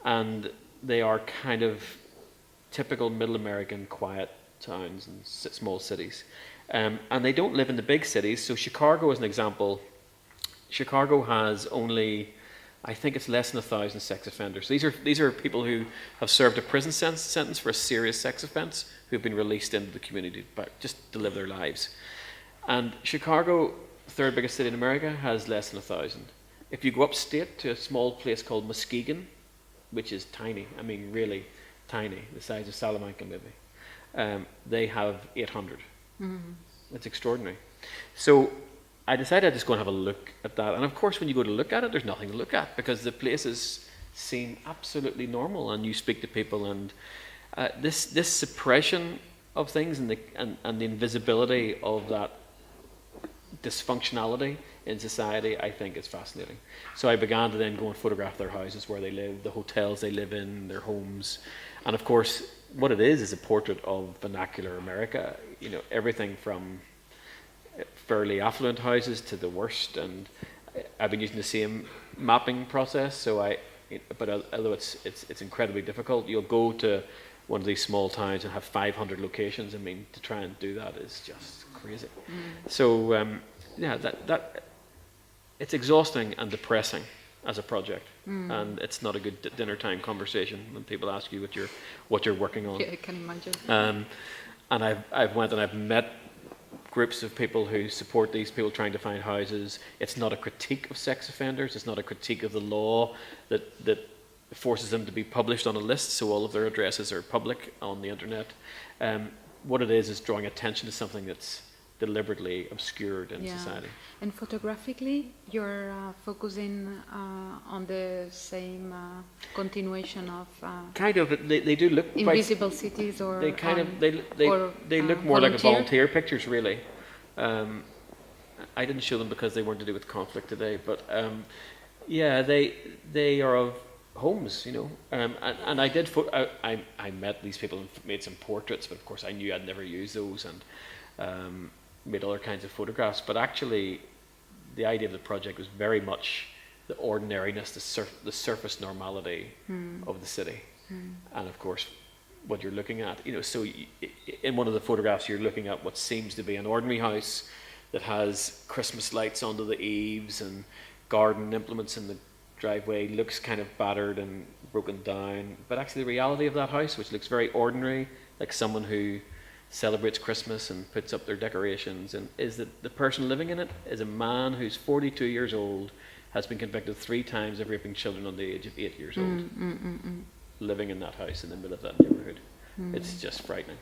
And they are kind of typical middle American quiet towns and small cities. And they don't live in the big cities. So Chicago is an example. Chicago has only, I think it's less than 1,000 sex offenders. These are people who have served a prison sentence for a serious sex offense who've been released into the community just to live their lives. And Chicago, third biggest city in America, has less than 1,000. If you go upstate to a small place called Muskegon, which is tiny, I mean really tiny, the size of Salamanca maybe, they have 800. It's extraordinary. So I decided I'd just go and have a look at that. And of course, when you go to look at it, there's nothing to look at because the places seem absolutely normal. And you speak to people, and this suppression of things and the invisibility of that dysfunctionality in society, I think is fascinating. So I began to then go and photograph their houses where they live, the hotels they live in, their homes. And of course, what it is a portrait of vernacular America. You know, everything from fairly affluent houses to the worst. And I've been using the same mapping process. But although it's incredibly difficult, you'll go to one of these small towns and have 500 locations. I mean, to try and do that is just crazy. So yeah, that it's exhausting and depressing as a project, and it's not a good dinner time conversation when people ask you what you're working on. Yeah, I can imagine. And I've went and I've met groups of people who support these people trying to find houses. It's not a critique of sex offenders. It's not a critique of the law that forces them to be published on a list, so all of their addresses are public on the internet. What it is drawing attention to something that's deliberately obscured in society. And photographically, you're focusing on the same continuation of kind of. They do look invisible cities, or they kind of they look more like a volunteer pictures, really. I didn't show them because they weren't to do with conflict today, but yeah, they are of homes, you know. And I did. I met these people and made some portraits, but of course I knew I'd never use those, and made other kinds of photographs. But actually, the idea of the project was very much the ordinariness, the surface normality of the city, and of course, what you're looking at. You know, so in one of the photographs, you're looking at what seems to be an ordinary house that has Christmas lights under the eaves and garden implements in the driveway. Looks kind of battered and broken down, but actually the reality of that house, which looks very ordinary, like someone who celebrates Christmas and puts up their decorations, and is that the person living in it is a man who's 42 years old, has been convicted 3 times of raping children under the age of 8 years old, living in that house in the middle of that neighbourhood. It's just frightening.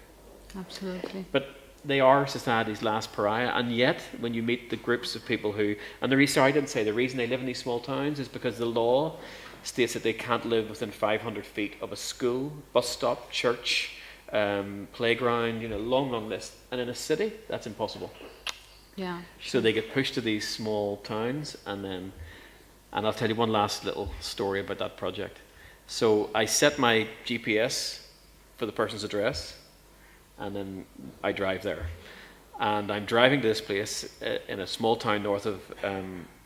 Absolutely. But they are society's last pariah, and yet when you meet the groups of people who, and the reason I didn't say the reason they live in these small towns is because the law states that they can't live within 500 feet of a school, bus stop, church, playground, you know, long list. And in a city, that's impossible. Yeah. So they get pushed to these small towns, and I'll tell you one last little story about that project. So I set my GPS for the person's address, and then I drive there. And I'm driving to this place in a small town north of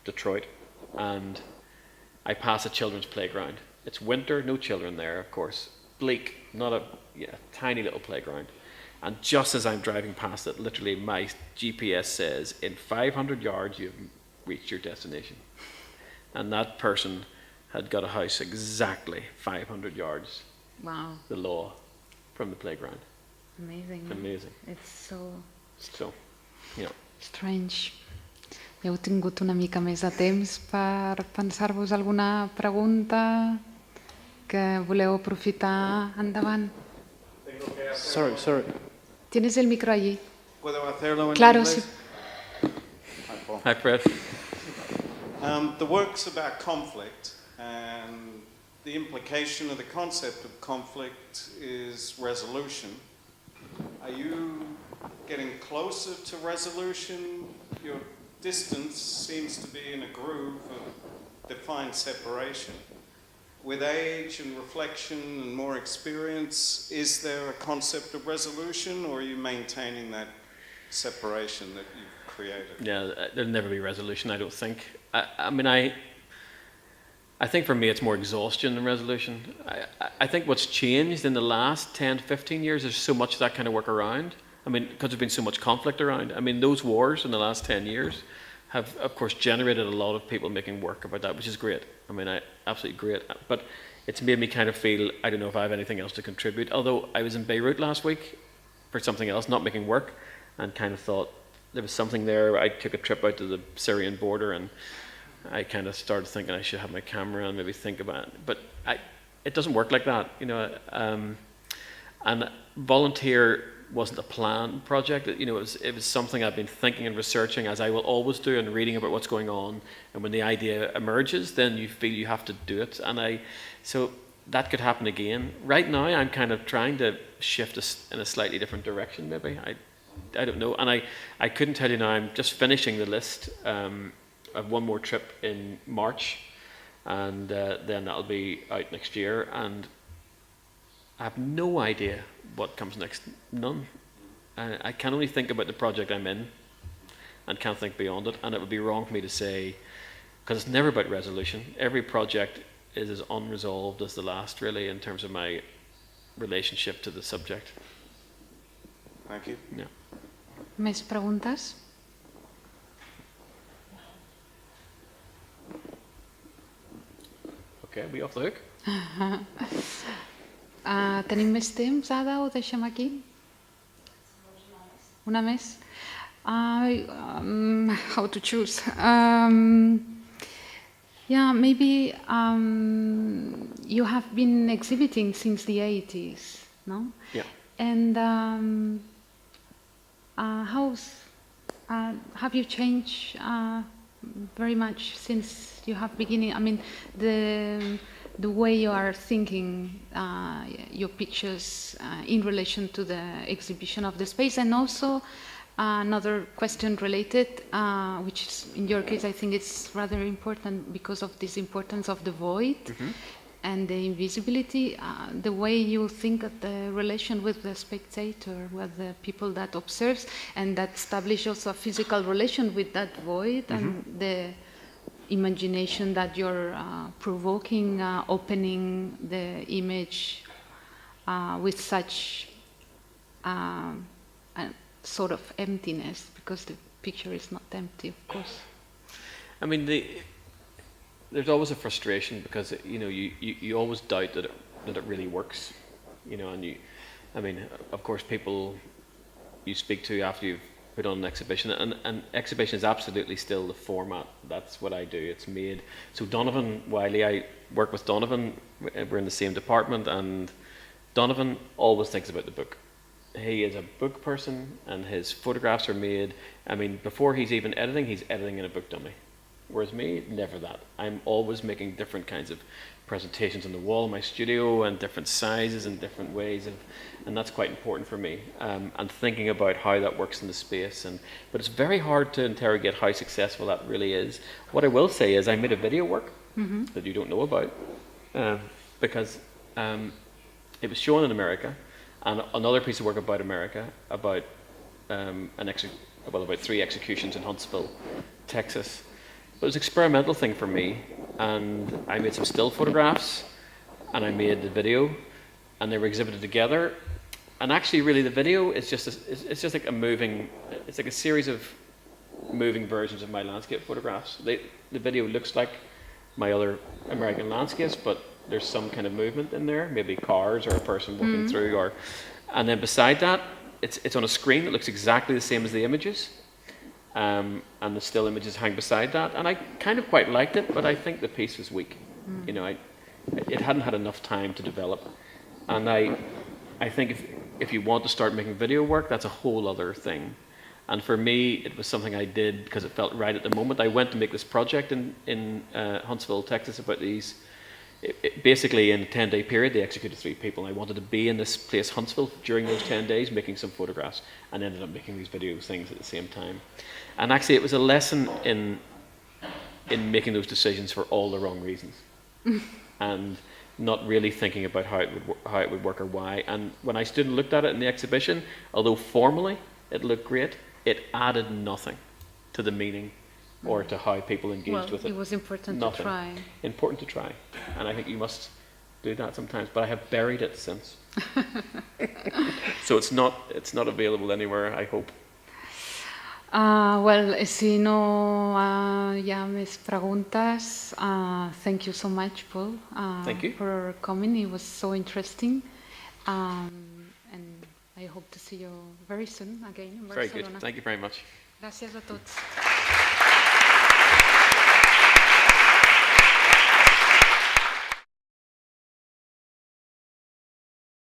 Detroit, and I pass a children's playground. It's winter, no children there, of course. Bleak, not a tiny little playground. And just as I'm driving past it, literally my GPS says, in 500 yards you've reached your destination. And that person had got a house exactly 500 yards. Wow. The law from the playground. Amazing. Amazing. It's so yeah. strange. Ja heu tingut una mica més de temps per pensar-vos alguna pregunta que voleu aprofitar. Endavant. Sorry. Tienes el micro allí. ¿Puedo hacerlo en Claro, inglés? sí. Hi, Fred. The work's about conflict, and the implication of the concept of conflict is resolution. Are you getting closer to resolution? Your distance seems to be in a groove of defined separation. With age and reflection and more experience, is there a concept of resolution, or are you maintaining that separation that you've created? Yeah, there'll never be resolution, I don't think. I mean, I think for me it's more exhaustion than resolution. I think what's changed in the last 10 to 15 years is so much of that kind of work around. I mean, because there's been so much conflict around. I mean, those wars in the last 10 years have, of course, generated a lot of people making work about that, which is great. I mean, absolutely great. But it's made me kind of feel, I don't know if I have anything else to contribute. Although I was in Beirut last week for something else, not making work, and kind of thought there was something there. I took a trip out to the Syrian border, and I kind of started thinking I should have my camera and maybe think about it. But it doesn't work like that, you know. And volunteer wasn't a planned project. It was something I've been thinking and researching, as I will always do, and reading about what's going on. And when the idea emerges, then you feel you have to do it. And so that could happen again. Right now, I'm kind of trying to shift in a slightly different direction, maybe. I don't know. And I couldn't tell you now. I'm just finishing the list. I have one more trip in March, and then that'll be out next year. And I have no idea what comes next. None. I can only think about the project I'm in and can't think beyond it. And it would be wrong for me to say, because it's never about resolution. Every project is as unresolved as the last, really, in terms of my relationship to the subject. Thank you. Yeah. Més preguntes? Okay, are we off the hook? Tenim més temps, Ada, o deixem aquí? Una més? How to choose? Yeah, maybe you have been exhibiting since the 80s, no? Yeah. And have you changed very much since you have beginning? I mean, the way you are thinking your pictures in relation to the exhibition of the space, and also another question related, which is, in your case, I think it's rather important because of this importance of the void and the invisibility, the way you think of the relation with the spectator, with the people that observes, and that establish also a physical relation with that void and the imagination that you're provoking, opening the image with such a sort of emptiness, because the picture is not empty, of course. I mean, there's always a frustration because you always doubt that it really works, and I mean, of course, people you speak to after you've put on an exhibition, and exhibition is absolutely still the format. That's what I do. It's made. So Donovan Wiley, I work with Donovan. We're in the same department, and Donovan always thinks about the book. He is a book person, and his photographs are made. I mean, before he's even editing, he's editing in a book dummy. Whereas me, never that. I'm always making different kinds of presentations on the wall in my studio, and different sizes and different ways, and that's quite important for me. And thinking about how that works in the space, but it's very hard to interrogate how successful that really is. What I will say is I made a video work that you don't know about, because it was shown in America. And another piece of work about America, about about 3 executions in Huntsville, Texas. But it was an experimental thing for me, and I made some still photographs, and I made the video, and they were exhibited together. And actually, really, the video is it's just like it's like a series of moving versions of my landscape photographs. The video looks like my other American landscapes, but there's some kind of movement in there, maybe cars or a person walking through, and then beside that, it's on a screen that looks exactly the same as the images, and the still images hang beside that. And I kind of quite liked it, but I think the piece was weak. It hadn't had enough time to develop, and I think if you want to start making video work, that's a whole other thing. And for me, it was something I did because it felt right at the moment. I went to make this project in Huntsville, Texas, about these. Basically, in a 10-day period, they executed 3 people. And I wanted to be in this place, Huntsville, during those 10 days, making some photographs, and ended up making these video things at the same time. And actually, it was a lesson in making those decisions for all the wrong reasons, and not really thinking about how it would work or why. And when I stood and looked at it in the exhibition, although formally it looked great, it added nothing to the meaning or to how people engaged with it. It was important Nothing. to try. Important to try. And I think you must do that sometimes. But I have buried it since. So it's not available anywhere, I hope. Well, si no hi ha més preguntes, thank you so much, Paul, Thank you. for coming. It was so interesting. And I hope to see you very soon again in Very Barcelona. good. Thank you very much. Gràcies a tots.